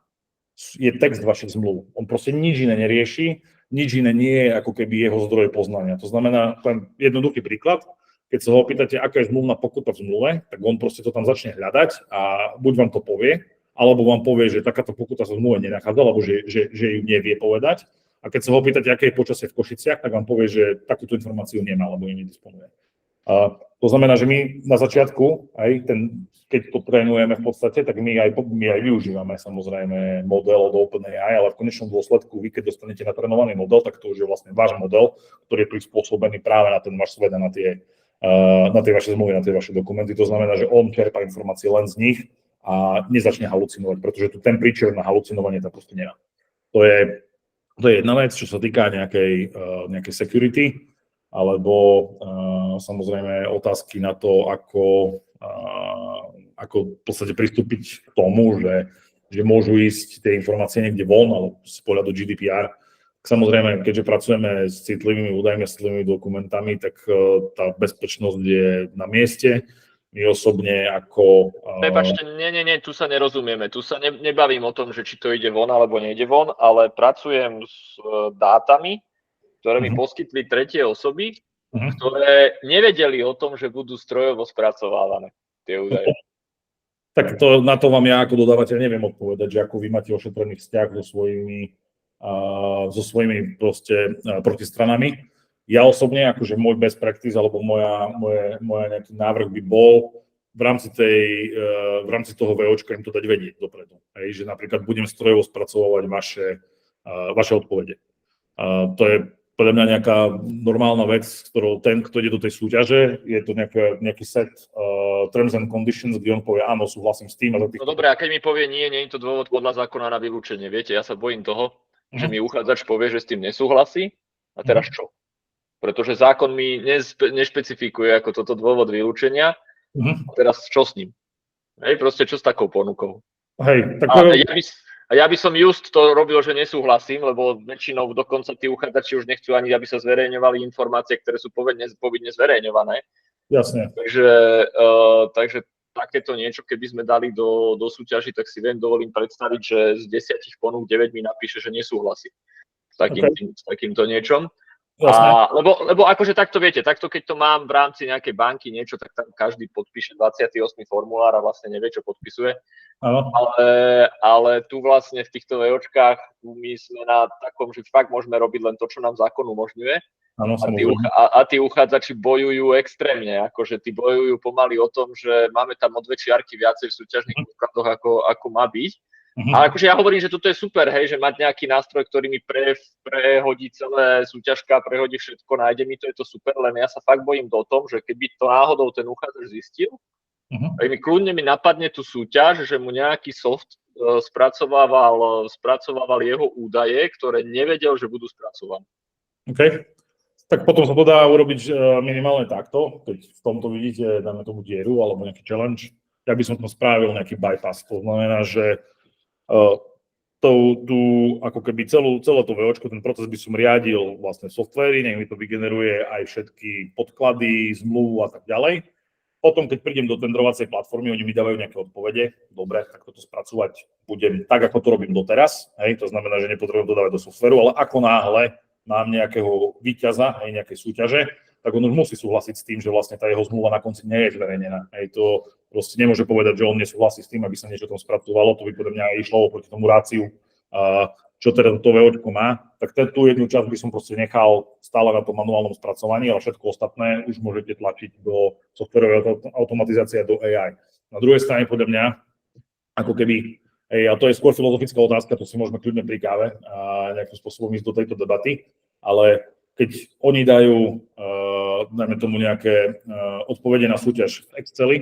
je text vašich zmluv. On proste nič iné nerieši, nič iné nie je ako keby jeho zdroje poznania. To znamená, poviem jednoduchý príklad, keď sa ho opýtate, aká je zmluvná pokuta v zmluve, tak on proste to tam začne hľadať a buď vám to povie, alebo vám povie, že takáto pokuta sa v zmluve nenachádza, alebo že ju nevie povedať. A keď sa ho opýtate, aké je počasie v Košiciach, tak vám povie, že takúto informáciu nemá, alebo ju nedisponuje. To znamená, že my na začiatku, keď to trénujeme v podstate, tak my aj využívame samozrejme model od OpenAI, ale v konečnom dôsledku vy, keď dostanete natrénovaný model, tak to už je vlastne váš model, ktorý je prispôsobený práve na ten váš svet a na tie vaše zmluvy, na tie vaše dokumenty. To znamená, že on čerpá informácie len z nich a nezačne halucinovať, pretože tu temperature na halucinovanie tam proste nemá. To je jedna vec, čo sa týka nejakej security, alebo samozrejme otázky na to, ako v podstate pristúpiť k tomu, že môžu ísť tie informácie niekde von, alebo z pohľadu GDPR. Samozrejme, keďže pracujeme s citlivými údajmi a citlivými dokumentami, tak tá bezpečnosť je na mieste. My osobne ako... Prepačte, nie, tu sa nerozumieme. Tu sa nebavím o tom, že či to ide von alebo nejde von, ale pracujem s dátami, ktoré mi poskytli tretie osoby, ktoré nevedeli o tom, že budú strojovo spracovávané tie údaje. Tak na to vám ja ako dodávateľ neviem odpovedať, že ako vy máte ošetrený vzťah so svojimi proste protistranami. Ja osobne, akože môj best practice alebo môj nejaký návrh by bol v rámci toho VOčka im to dať vedieť dopredu. Že napríklad budem strojovo spracovávať vaše odpovede. To je podľa mňa nejaká normálna vec, ktorou ten, kto ide do tej súťaže, je to nejaký set terms and conditions, kde on povie, áno, súhlasím s tým. No dobre, a keď mi povie nie je to dôvod podľa zákona na vylúčenie. Viete, ja sa bojím toho, že mi uchádzač povie, že s tým nesúhlasí. A teraz čo? pretože zákon mi nešpecifikuje ako toto dôvod vylúčenia. Teraz čo s ním? Hej, proste čo s takou ponukou? Hej, tak ja by som just to robil, že nesúhlasím, lebo väčšinou dokonca tí uchádzači už nechcú ani, aby sa zverejňovali informácie, ktoré sú povinne zverejňované. Jasne. Takže takéto niečo, keby sme dali do súťaži, tak si dovolím predstaviť, že z 10 ponúk 9 mi napíše, že nesúhlasí s takýmto niečom. Lebo akože takto viete, takto keď to mám v rámci nejakej banky niečo, tak tam každý podpíše 28. formulár a vlastne nevie, čo podpisuje. Ale tu vlastne v týchto VOčkách my sme na takom, že fakt môžeme robiť len to, čo nám zákon umožňuje. A tí uchádzači bojujú extrémne, akože tí bojujú pomaly o tom, že máme tam o 2 čiarky viacej v súťažných podkladoch, ako má byť. A akože ja hovorím, že toto je super, hej, že mať nejaký nástroj, ktorý mi prehodí celé súťažka, prehodí všetko, nájde mi to, je to super, len ja sa fakt bojím o tom, že keby to náhodou ten uchádzač zistil, kľudne mi napadne tú súťaž, že mu nejaký soft spracovával jeho údaje, ktoré nevedel, že budú spracované. OK. Tak potom sa to dá urobiť minimálne takto, keď v tomto vidíte, dáme tomu dieru alebo nejaký challenge, ja by som to spravil nejaký bypass, to znamená, že ako keby celé to VOčko, ten proces by som riadil vlastne v softveri, nech mi to vygeneruje aj všetky podklady, zmluvu a tak ďalej. Potom, keď prídem do tendrovacej platformy, oni mi dávajú nejaké odpovede, dobre, tak toto spracovať budem tak, ako to robím doteraz, hej, to znamená, že nepotrebujem to dávať do softveru, ale ako náhle mám nejakého víťaza, hej, nejakej súťaže, tak on už musí súhlasiť s tým, že vlastne tá jeho zmluva na konci nie je zverejnená. Hej, to proste nemôže povedať, že on nesúhlasí s tým, aby sa niečo tam spracovalo, to by podľa mňa aj išlo proti tomu ráciu, čo teda to VOčko má, tak tú jednu časť by som proste nechal stále na tom manuálnom spracovaní, ale všetko ostatné už môžete tlačiť do softwarovej automatizácie a do AI. Na druhej strane podľa mňa, ako keby, a to je skôr filozofická otázka, to si môžeme kľudne pri káve a nejakým spôsobom ísť do tejto debaty, ale keď oni dajú, dajme tomu nejaké odpovede na súťaž v Exceli,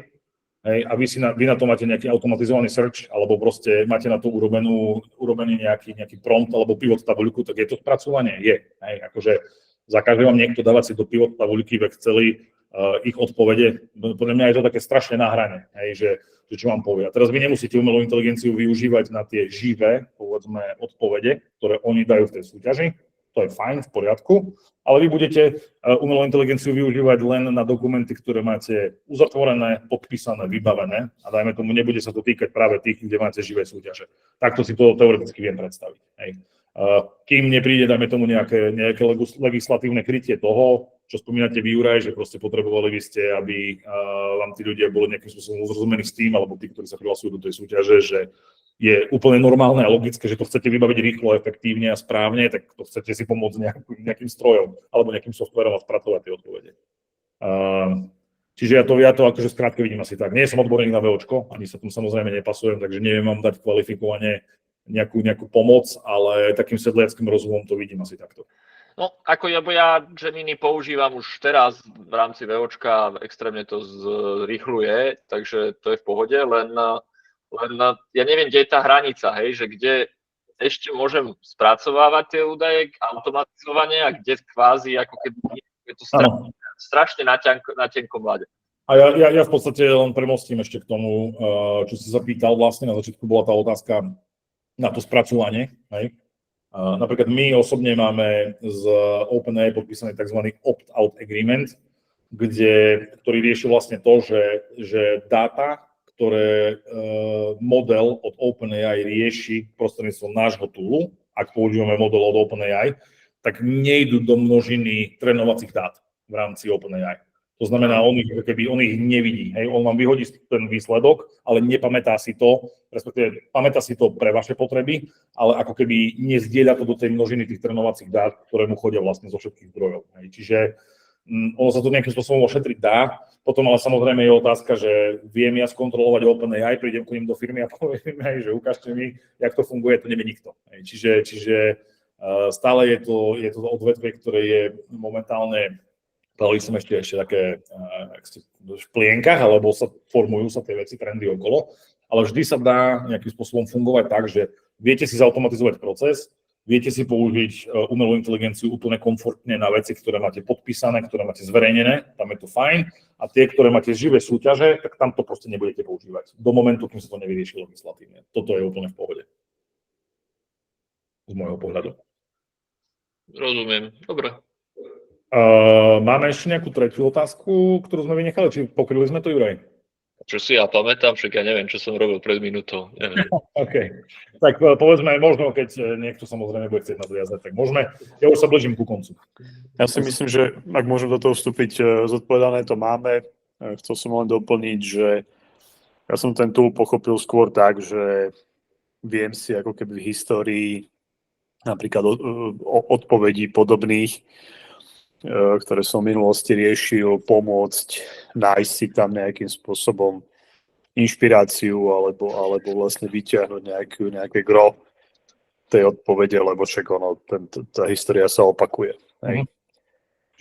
hej, a vy na to máte nejaký automatizovaný search, alebo proste máte na to urobený nejaký prompt alebo pivot tabuľku, tak je to spracovanie? Je. Hej, akože zakáže vám niekto dávať si do pivot tabuľky v Exceli ich odpovede. Podľa mňa je to také strašne na hrane, hej, že čo vám povie. A teraz vy nemusíte umelú inteligenciu využívať na tie živé, povedzme, odpovede, ktoré oni dajú v tej súťaži. To je fajn, v poriadku, ale vy budete umelú inteligenciu využívať len na dokumenty, ktoré máte uzatvorené, podpísané, vybavené a dajme tomu, nebude sa to týkať práve tých, kde máte živé súťaže. Takto si to teoreticky viem predstaviť. Hej. Kým nepríde, dajme tomu nejaké legislatívne krytie toho, čo spomínate vy, Juraj, že proste potrebovali by ste, aby vám tí ľudia boli nejakým spôsobom uzrozumení s tým, alebo tí, ktorí sa prihlasujú do tej súťaže, že je úplne normálne a logické, že to chcete vybaviť rýchlo, efektívne a správne, tak to chcete si pomôcť nejakým strojom alebo nejakým softverom a spracovať tie odpovede. Čiže ja to akože skrátke vidím asi tak. Nie som odborník na VOčko, ani sa tomu samozrejme nepasujem, takže neviem vám dať kvalifikovane nejakú pomoc, ale takým sedliackým rozumom to vidím asi takto. No, ako ja Gemini používam už teraz v rámci VOčka, extrémne to zrýchľuje, takže to je v pohode, len ja neviem, kde je tá hranica, hej, že kde ešte môžem spracovávať tie údaje automatizovane a kde kvázi ako keby je to strašne na tenkom ľade. A ja v podstate len premostím ešte k tomu, čo si sa pýtal, vlastne na začiatku bola tá otázka na to spracovanie, hej. Napríklad my osobne máme z OpenAI podpísaný tzv. Opt-out agreement, ktorý rieši vlastne to, že dáta, ktoré model od OpenAI rieši prostredníctvom nášho toolu, ak používame model od OpenAI, tak nejdú do množiny trénovacích dát v rámci OpenAI. To znamená, on ich nevidí. Hej? On vám vyhodí ten výsledok, ale nepamätá si to, respektíve pamätá si to pre vaše potreby, ale ako keby nezdieľa to do tej množiny tých trénovacích dát, ktoré mu chodia vlastne zo všetkých zdrojov. Hej? Čiže ono sa to nejakým spôsobom ošetriť dá. Potom ale samozrejme je otázka, že viem ja skontrolovať OpenAI, prídem k ním do firmy a poviem, že ukážte mi, jak to funguje, to nevie nikto. Čiže stále je to odvetvie, ktoré je momentálne, dali som ešte také v plienkach, alebo formujú sa tie veci, trendy okolo, ale vždy sa dá nejakým spôsobom fungovať tak, že viete si zautomatizovať proces, Viete si použiť umelú inteligenciu úplne komfortne na veci, ktoré máte podpísané, ktoré máte zverejnené, tam je to fajn. A tie, ktoré máte živé súťaže, tak tam to proste nebudete používať. Do momentu, kým sa to nevyrieši legislatívne. Toto je úplne v pohode. Z môjho pohľadu. Rozumiem. Dobre. Máme ešte nejakú tretiu otázku, ktorú sme vynechali? Či pokryli sme to, Juraj? Čo si ja pamätám, však ja neviem, čo som robil pred minútou. OK. Tak povedzme, možno, keď niekto samozrejme bude chcieť nadviazať, tak môžeme. Ja už sa blížim ku koncu. Ja si myslím, že ak môžem do toho vstúpiť, zodpovedané to máme. Chcel som len doplniť, že ja som ten tool pochopil skôr tak, že viem si ako keby v histórii napríklad odpovedí podobných, ktoré som v minulosti riešil, pomôcť, nájsť si tam nejakým spôsobom inšpiráciu alebo vlastne vyťahnuť nejaké gro tej odpovede, lebo však tá história sa opakuje. Hej.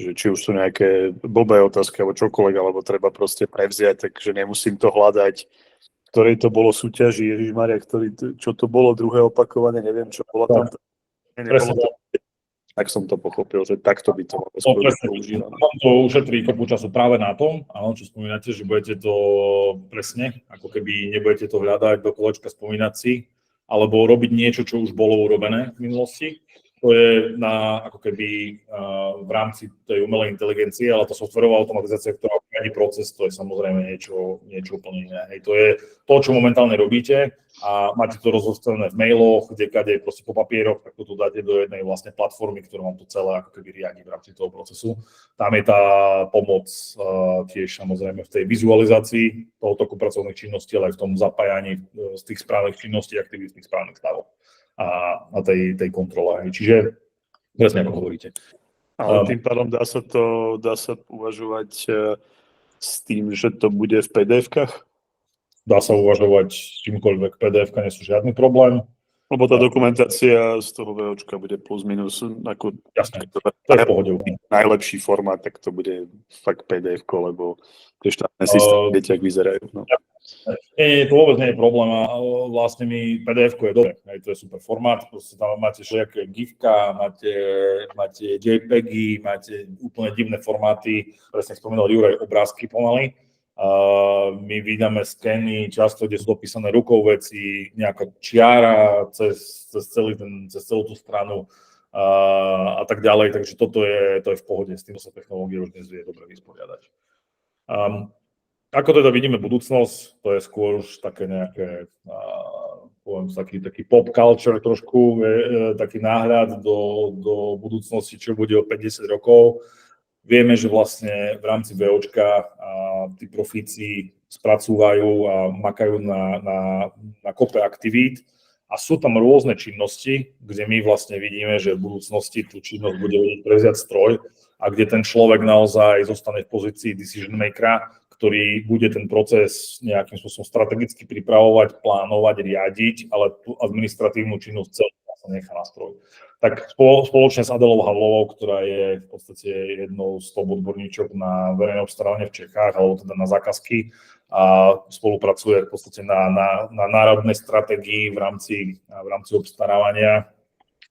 Že či už sú nejaké blbé otázky alebo čokoľvek, alebo treba proste prevziať, takže nemusím to hľadať, ktorej to bolo súťaži, Ježišmaria, čo to bolo, druhé opakovanie, neviem, čo bolo tam. Tak som to pochopil, že takto by to malo skôr používať. To ušetrí kopu času práve na tom, áno, čo spomínate, že budete to presne, ako keby nebudete to hľadať do kolečka spomínať si, alebo robiť niečo, čo už bolo urobené v minulosti. To je ako keby v rámci tej umelej inteligencie, ale tá softwarová automatizácia, ktorá riadi proces, to je samozrejme niečo úplne iné. Hej, to je to, čo momentálne robíte a máte to rozvrstvené v mailoch, kade proste po papieroch, tak to dáte do jednej vlastne platformy, ktorá vám to celé ako keby riadi v rámci toho procesu. Tam je tá pomoc tiež samozrejme v tej vizualizácii toho toku pracovných činností, ale aj v tom zapájaní z tých správnych činností, aktivít z tých správnych stavov a tej kontrole. Čiže presne ako hovoríte. Ale tým pádom dá sa uvažovať s tým, že to bude v PDF-kách? Dá sa uvažovať s čímkoľvek. PDF-ka nie sú žiadny problém. Lebo tá dokumentácia z toho VOčka bude plus minus ako jasné, to je v pohode. Najlepší formát, tak to bude fakt PDF-ko, lebo tie štátne systémy viete, ak vyzerajú. No. Nie, to vôbec nie je problém a vlastne mi PDF-ko je dobré, to je super formát, proste tam máte všelijaké GIF-ka, máte JPEGy, máte úplne divné formáty, presne spomínal Juraj, obrázky pomaly. My vydáme skeny často, kde sú dopísané rukou veci, nejaká čiara cez celú tú stranu a tak ďalej, takže to je v pohode, s tým sa technológia už dnes vie dobre vysporiadať. Ako teda vidíme budúcnosť, to je skôr už také nejaké, poviem, taký pop culture trošku, taký náhľad do budúcnosti, čo bude o 50 rokov. Vieme, že vlastne v rámci VOčka tí profíci spracúvajú a makajú na kope aktivít a sú tam rôzne činnosti, kde my vlastne vidíme, že v budúcnosti tú činnosť bude vedieť prevziať stroj a kde ten človek naozaj zostane v pozícii decision makera, ktorý bude ten proces nejakým spôsobom strategicky pripravovať, plánovať, riadiť, ale tú administratívnu činnosť celú sa nechá na stroj. Tak spoločne s Adelou Havlovou, ktorá je v podstate jednou z top odborníčok na verejné obstarávanie v Čechách, alebo teda na zákazky, a spolupracuje v podstate na národnej stratégii v rámci obstarávania,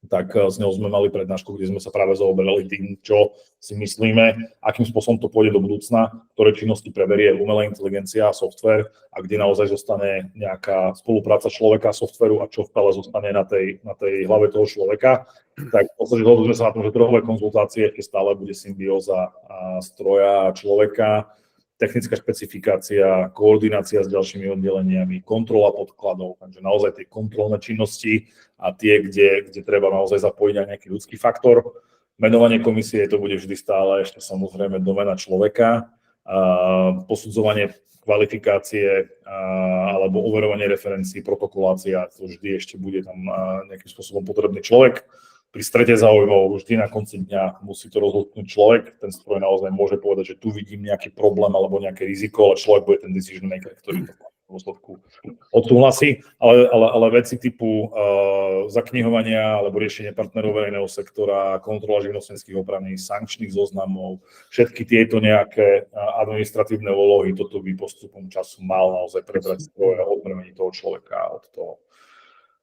tak s ňou sme mali prednášku, kde sme sa práve zaoberali tým, čo si myslíme, akým spôsobom to pôjde do budúcna, ktoré činnosti preberie umelá inteligencia a software a kde naozaj zostane nejaká spolupráca človeka a softveru a čo stále zostane na tej hlave toho človeka. Tak v podstate dohodli sme sa na tom, že trhové konzultácie ešte stále bude symbióza stroja a človeka, technická špecifikácia, koordinácia s ďalšími oddeleniami, kontrola podkladov, takže naozaj tie kontrolné činnosti a tie, kde treba naozaj zapojiť aj nejaký ľudský faktor. Menovanie komisie, to bude vždy stále ešte samozrejme domena človeka, posudzovanie kvalifikácie alebo overovanie referencií, protokolácia, to vždy ešte bude tam nejakým spôsobom potrebný človek. Pri strete záujmov vždy na konci dňa musí to rozhodnúť človek. Ten stroj naozaj môže povedať, že tu vidím nejaký problém alebo nejaké riziko, ale človek bude ten decision maker, ktorý to v dôsledku odsúhlasí. Ale veci typu zaknihovania alebo riešenie partnerov verejného sektora, kontrola živnostenských oprávnení, sankčných zoznamov, všetky tieto nejaké administratívne úlohy, toto by postupom času mal naozaj prebrať stroj a odbremeniť toho človeka od toho.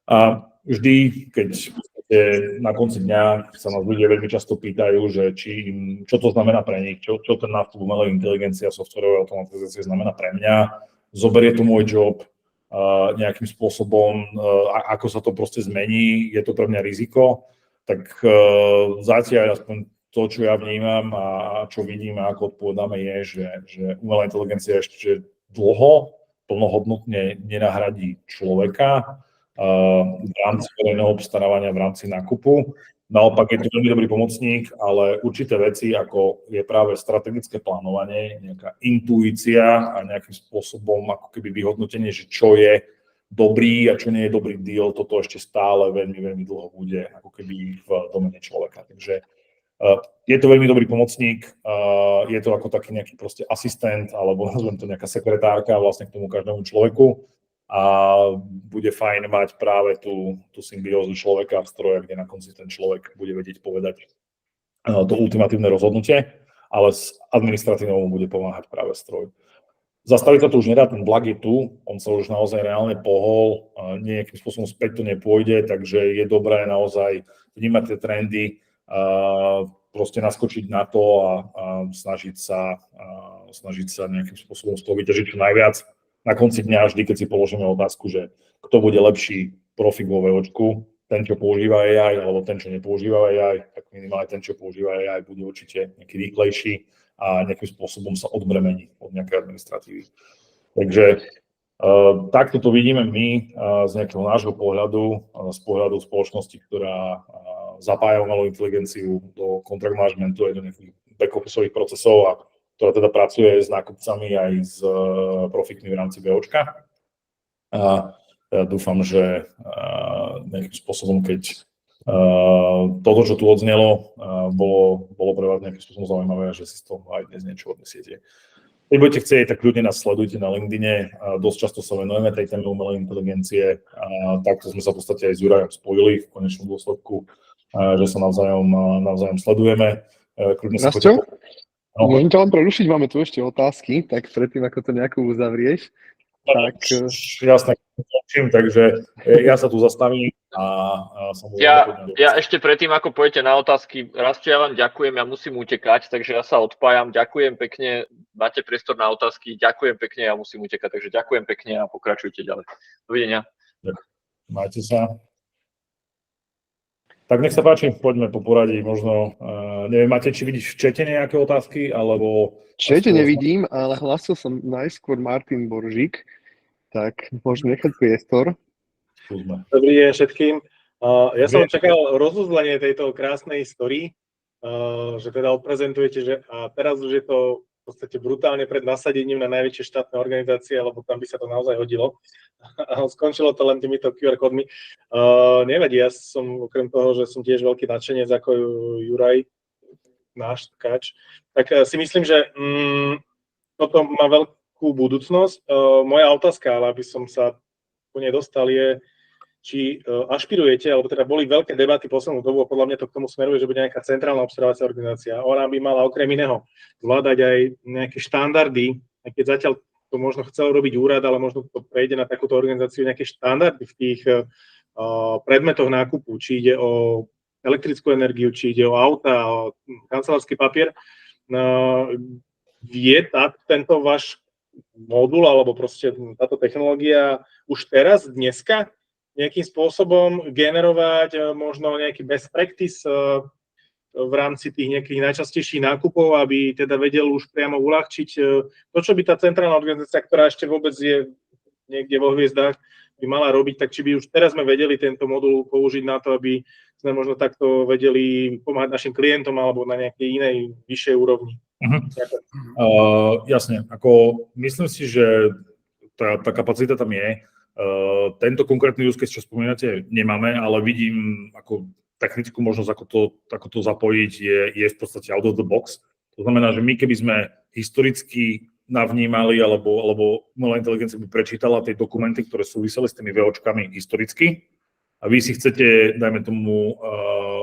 A vždy, keď na konci dňa sa nás ľudia veľmi často pýtajú, že čo to znamená pre nich, čo ten nástup umelej inteligencie a softwarovej automatizácie znamená pre mňa, zoberie to môj job nejakým spôsobom, ako sa to proste zmení, je to pre mňa riziko, tak zatiaľ aspoň to, čo ja vnímam a čo vidím a ako odpovedáme je, že umelá inteligencia ešte dlho plnohodnotne nenahradí človeka v rámci verejného obstarávania, v rámci nákupu. Naopak je to veľmi dobrý pomocník, ale určité veci, ako je práve strategické plánovanie, nejaká intuícia a nejakým spôsobom ako keby vyhodnotenie, že čo je dobrý a čo nie je dobrý deal, toto ešte stále veľmi, veľmi dlho bude ako keby v domene človeka. Takže je to veľmi dobrý pomocník, je to ako taký nejaký proste asistent, alebo nazvem to nejaká sekretárka vlastne k tomu každému človeku a bude fajn mať práve tú symbiózu človeka a stroja, kde na konci ten človek bude vedieť povedať to ultimatívne rozhodnutie, ale s administratívou mu bude pomáhať práve stroj. Zastaviť sa to už nedá, ten vlak je tu, on sa už naozaj reálne pohol, nejakým spôsobom späť to nepôjde, takže je dobré naozaj vnímať tie trendy, proste naskočiť na to a snažiť sa nejakým spôsobom z toho vyťažiť čo najviac. Na konci dňa vždy, keď si položíme otázku, že kto bude lepší profik vo VOčku, ten, čo používa AI, alebo ten, čo nepoužíva AI, tak minimálne ten, čo používa AI, bude určite nejaký rýchlejší a nejakým spôsobom sa odbremení od nejakej administratívy. Takže takto to vidíme my z nejakého nášho pohľadu, z pohľadu spoločnosti, ktorá zapája umelú inteligenciu do contract managementu aj do nejakých back-officeových procesov a ktorá teda pracuje s nákupcami aj s profitmi v rámci VOčka. A ja dúfam, že nejakým spôsobom, keď toto, čo tu odznelo, bolo pre vás nejakým spôsobom zaujímavé, že si z toho aj dnes niečo odnesiete. Keď budete chcieť, tak ľudia nás sledujte na LinkedIne. Dosť často sa venujeme tej téme umelej inteligencie. Takto sme sa v podstate aj s Jurajom spojili v konečnom dôsledku, že sa navzájom sledujeme. Nasťo? Môžem ťa len prerušiť, máme tu ešte otázky, tak predtým, ako to nejako uzavrieš. Tak... Jasné, takže ja sa tu zastavím a ja ešte predtým, ako pôjdete na otázky, Rastio, ja vám ďakujem, ja musím utekať, takže ja sa odpájam, ďakujem pekne, máte priestor na otázky, ďakujem pekne, ja musím utekať, takže ďakujem pekne a pokračujte ďalej. Dovidenia. Majte sa. Tak nech sa páči, poďme po poradí, možno, neviem, máte či vidíš v čete nejaké otázky, alebo... V čete nevidím, ale hlasil som najskôr Martin Boržík, tak môžem nechať priestor. Skúsme. Dobrý deň všetkým. Ja som čakal rozuzlenie tejto krásnej histórii, že teda odprezentujete, že a teraz už je to v podstate brutálne pred nasadením na najväčšie štátne organizácie, lebo tam by sa to naozaj hodilo. A skončilo to len týmito QR kódmi. Nevadí, ja som okrem toho, že som tiež veľký nadšenec ako Juraj, náš tkač, tak si myslím, že toto má veľkú budúcnosť. Moja otázka, ale aby som sa po nej dostal, je, či ašpirujete, alebo teda boli veľké debaty poslednú dobu a podľa mňa to k tomu smeruje, že bude nejaká centrálna observácia organizácia. Ona by mala okrem iného zvládať aj nejaké štandardy, aj keď zatiaľ to možno chcel robiť úrad, ale možno to prejde na takúto organizáciu, nejaké štandardy v tých predmetoch nákupu, či ide o elektrickú energiu, či ide o auta, o kancelársky papier. Je tento váš modul, alebo proste táto technológia už teraz, dneska, nejakým spôsobom generovať možno nejaký best practice v rámci tých nejakých najčastejších nákupov, aby teda vedel už priamo uľahčiť to, čo by tá centrálna organizácia, ktorá ešte vôbec je niekde vo hviezdách, by mala robiť, tak či by už teraz sme vedeli tento modul použiť na to, aby sme možno takto vedeli pomáhať našim klientom alebo na nejakej inej vyššej úrovni. Jasne, ako myslím si, že tá kapacita tam je. Tento konkrétny use case, čo spomínate, nemáme, ale vidím ako technickú možnosť, ako to zapojiť, je v podstate out of the box. To znamená, že my keby sme historicky navnímali, alebo umelá inteligencia by prečítala tie dokumenty, ktoré súviseli s tými VOčkami historicky, a vy si chcete, dajme tomu,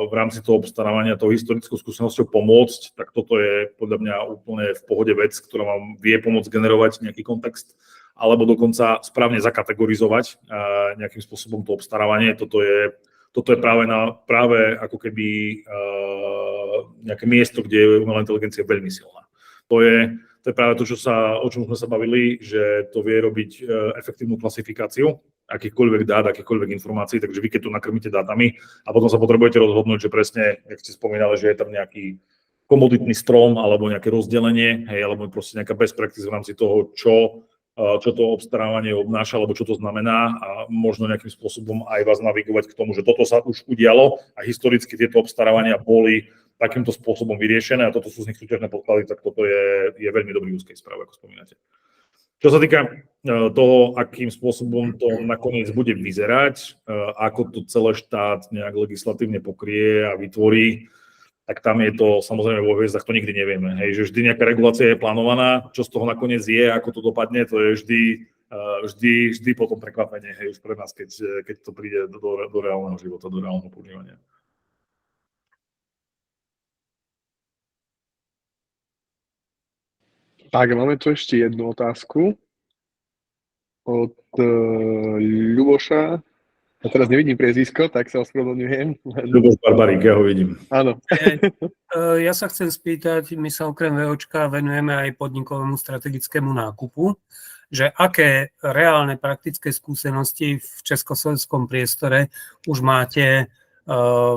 v rámci toho obstarávania tou historickou skúsenosťou pomôcť, tak toto je podľa mňa úplne v pohode vec, ktorá vám vie pomôcť generovať nejaký kontext, alebo dokonca správne zakategorizovať nejakým spôsobom to obstarávanie. Toto je toto je práve ako keby nejaké miesto, kde je umelá inteligencia veľmi silná. To je práve to, o čom sme sa bavili, že to vie robiť efektívnu klasifikáciu akýchkoľvek dát, akýchkoľvek informácií, takže vy keď tu nakrmíte dátami a potom sa potrebujete rozhodnúť, že presne, jak ste spomínali, že je tam nejaký komoditný strom alebo nejaké rozdelenie, hej, alebo proste nejaká best practice v rámci toho, čo to obstarávanie obnáša, alebo čo to znamená a možno nejakým spôsobom aj vás navigovať k tomu, že toto sa už udialo a historicky tieto obstarávania boli takýmto spôsobom vyriešené a toto sú z nich súťažné podklady, tak toto je veľmi dobrý use case práve, ako spomínate. Čo sa týka toho, akým spôsobom to nakoniec bude vyzerať, ako to celé štát nejak legislatívne pokrie a vytvorí, tak tam je to samozrejme vo hviezdach, to nikdy nevieme. Hej, že vždy nejaká regulácia je plánovaná, čo z toho nakoniec je, ako to dopadne, to je vždy potom prekvapenie, hej, už pre nás, keď to príde do reálneho života, do reálneho používania. Tak, máme tu ešte jednu otázku od Ľuboša. Ja teraz nevidím priezvisko, tak sa ospravedlňujem. Ľuboš Barbarík, ja ho vidím. Áno. Ja sa chcem spýtať, my sa okrem VOčka venujeme aj podnikovému strategickému nákupu, že aké reálne praktické skúsenosti v československom priestore už máte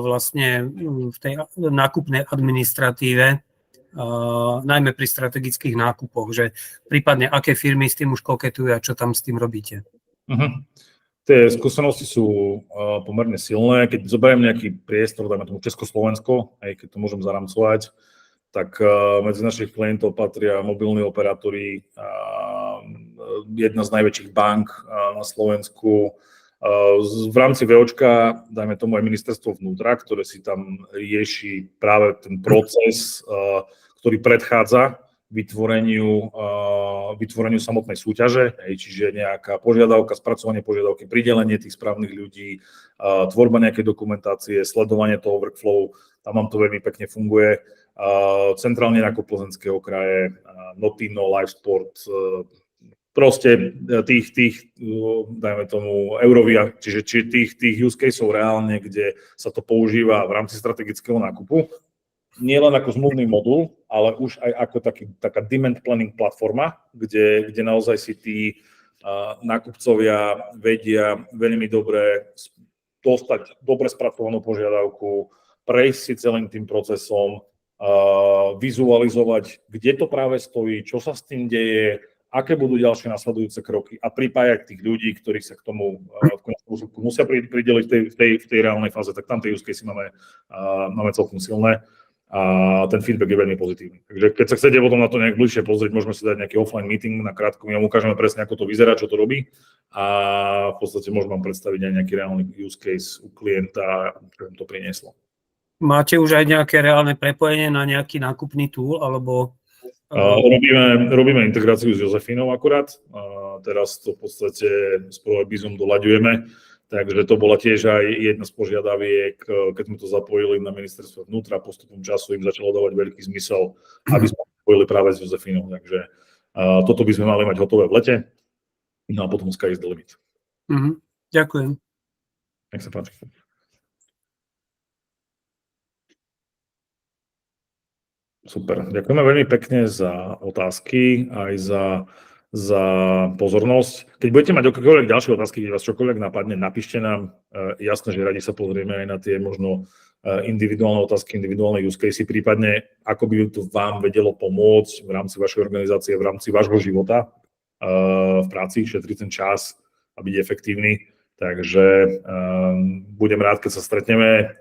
vlastne v tej nákupnej administratíve, najmä pri strategických nákupoch, že prípadne aké firmy s tým už koketujú a čo tam s tým robíte? Tie skúsenosti sú pomerne silné. Keď zoberiem nejaký priestor, dajme tomu Československo, aj keď to môžem zaramcovať, tak medzi našich klientov patria mobilní operátori, jedna z najväčších bank na Slovensku. V rámci VOčka, dajme tomu aj ministerstvo vnútra, ktoré si tam rieši práve ten proces, ktorý predchádza vytvoreniu samotnej súťaže, čiže nejaká požiadavka, spracovanie požiadavky, pridelenie tých správnych ľudí, tvorba nejakej dokumentácie, sledovanie toho workflow, tam vám to veľmi pekne funguje. Centrálne nákup Plzeňského kraje, Notino, Livesport, proste tých dajme tomu, Eurovia, čiže tých use caseov reálne, kde sa to používa v rámci strategického nákupu, nie len ako zmluvný modul, ale už aj ako taká demand planning platforma, kde naozaj si tí nákupcovia vedia veľmi dobre dostať dobre spracovanú požiadavku, prejsť si celým tým procesom, vizualizovať, kde to práve stojí, čo sa s tým deje, aké budú ďalšie nasledujúce kroky a pripájať tých ľudí, ktorí sa k tomu musia prideliť v tej reálnej fáze, tak tam tie use case máme celkom silné. A ten feedback je veľmi pozitívny. Takže keď sa chcete potom na to nejak bližšie pozrieť, môžeme si dať nejaký offline meeting na krátko, my vám ukážeme presne, ako to vyzerá, čo to robí a v podstate môžeme vám predstaviť aj nejaký reálny use case u klienta, čo im to prinieslo. Máte už aj nejaké reálne prepojenie na nejaký nákupný tool, alebo... Robíme integráciu s Josefínou akurát, teraz to v podstate s ProWebBizom doľaďujeme. Takže to bola tiež aj jedna z požiadaviek, keď sme to zapojili na ministerstvo vnútra, postupom času im začalo dávať veľký zmysel, aby sme spojili práve s Josefínou. Takže toto by sme mali mať hotové v lete, no a potom sky is the limit. Ďakujem. Nech sa páči. Super, ďakujeme veľmi pekne za otázky, aj za pozornosť. Keď budete mať akékoľvek ďalšie otázky, keď vás čokoľvek napadne, napíšte nám. Jasné, že radi sa pozrieme aj na tie možno individuálne otázky, individuálne use case, prípadne ako by to vám vedelo pomôcť v rámci vašej organizácie, v rámci vášho života v práci, šetriť ten čas a byť efektívny. Takže budem rád, keď sa stretneme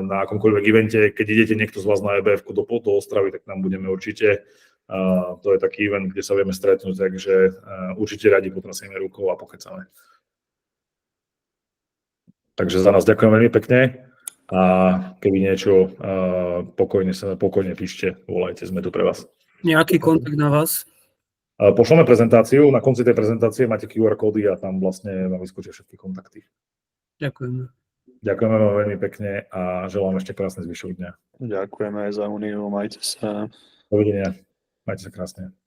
na akomkoľvek evente. Keď idete niekto z vás na EBF do Ostravy, tak tam budeme určite. To je taký event, kde sa vieme stretnúť, takže určite radi potrasieme rukou a pokecame. Takže za nás ďakujem veľmi pekne a keby niečo, pokojne píšte, volajte, sme tu pre vás. Nejaký kontakt na vás? Pošleme prezentáciu, na konci tej prezentácie máte QR kódy a tam vlastne vám vyskočia všetky kontakty. Ďakujem. Ďakujeme vám veľmi pekne a želám ešte krásny zvyšok dňa. Ďakujeme aj za Uniu, majte sa. Dovidenia. Majte sa krásne.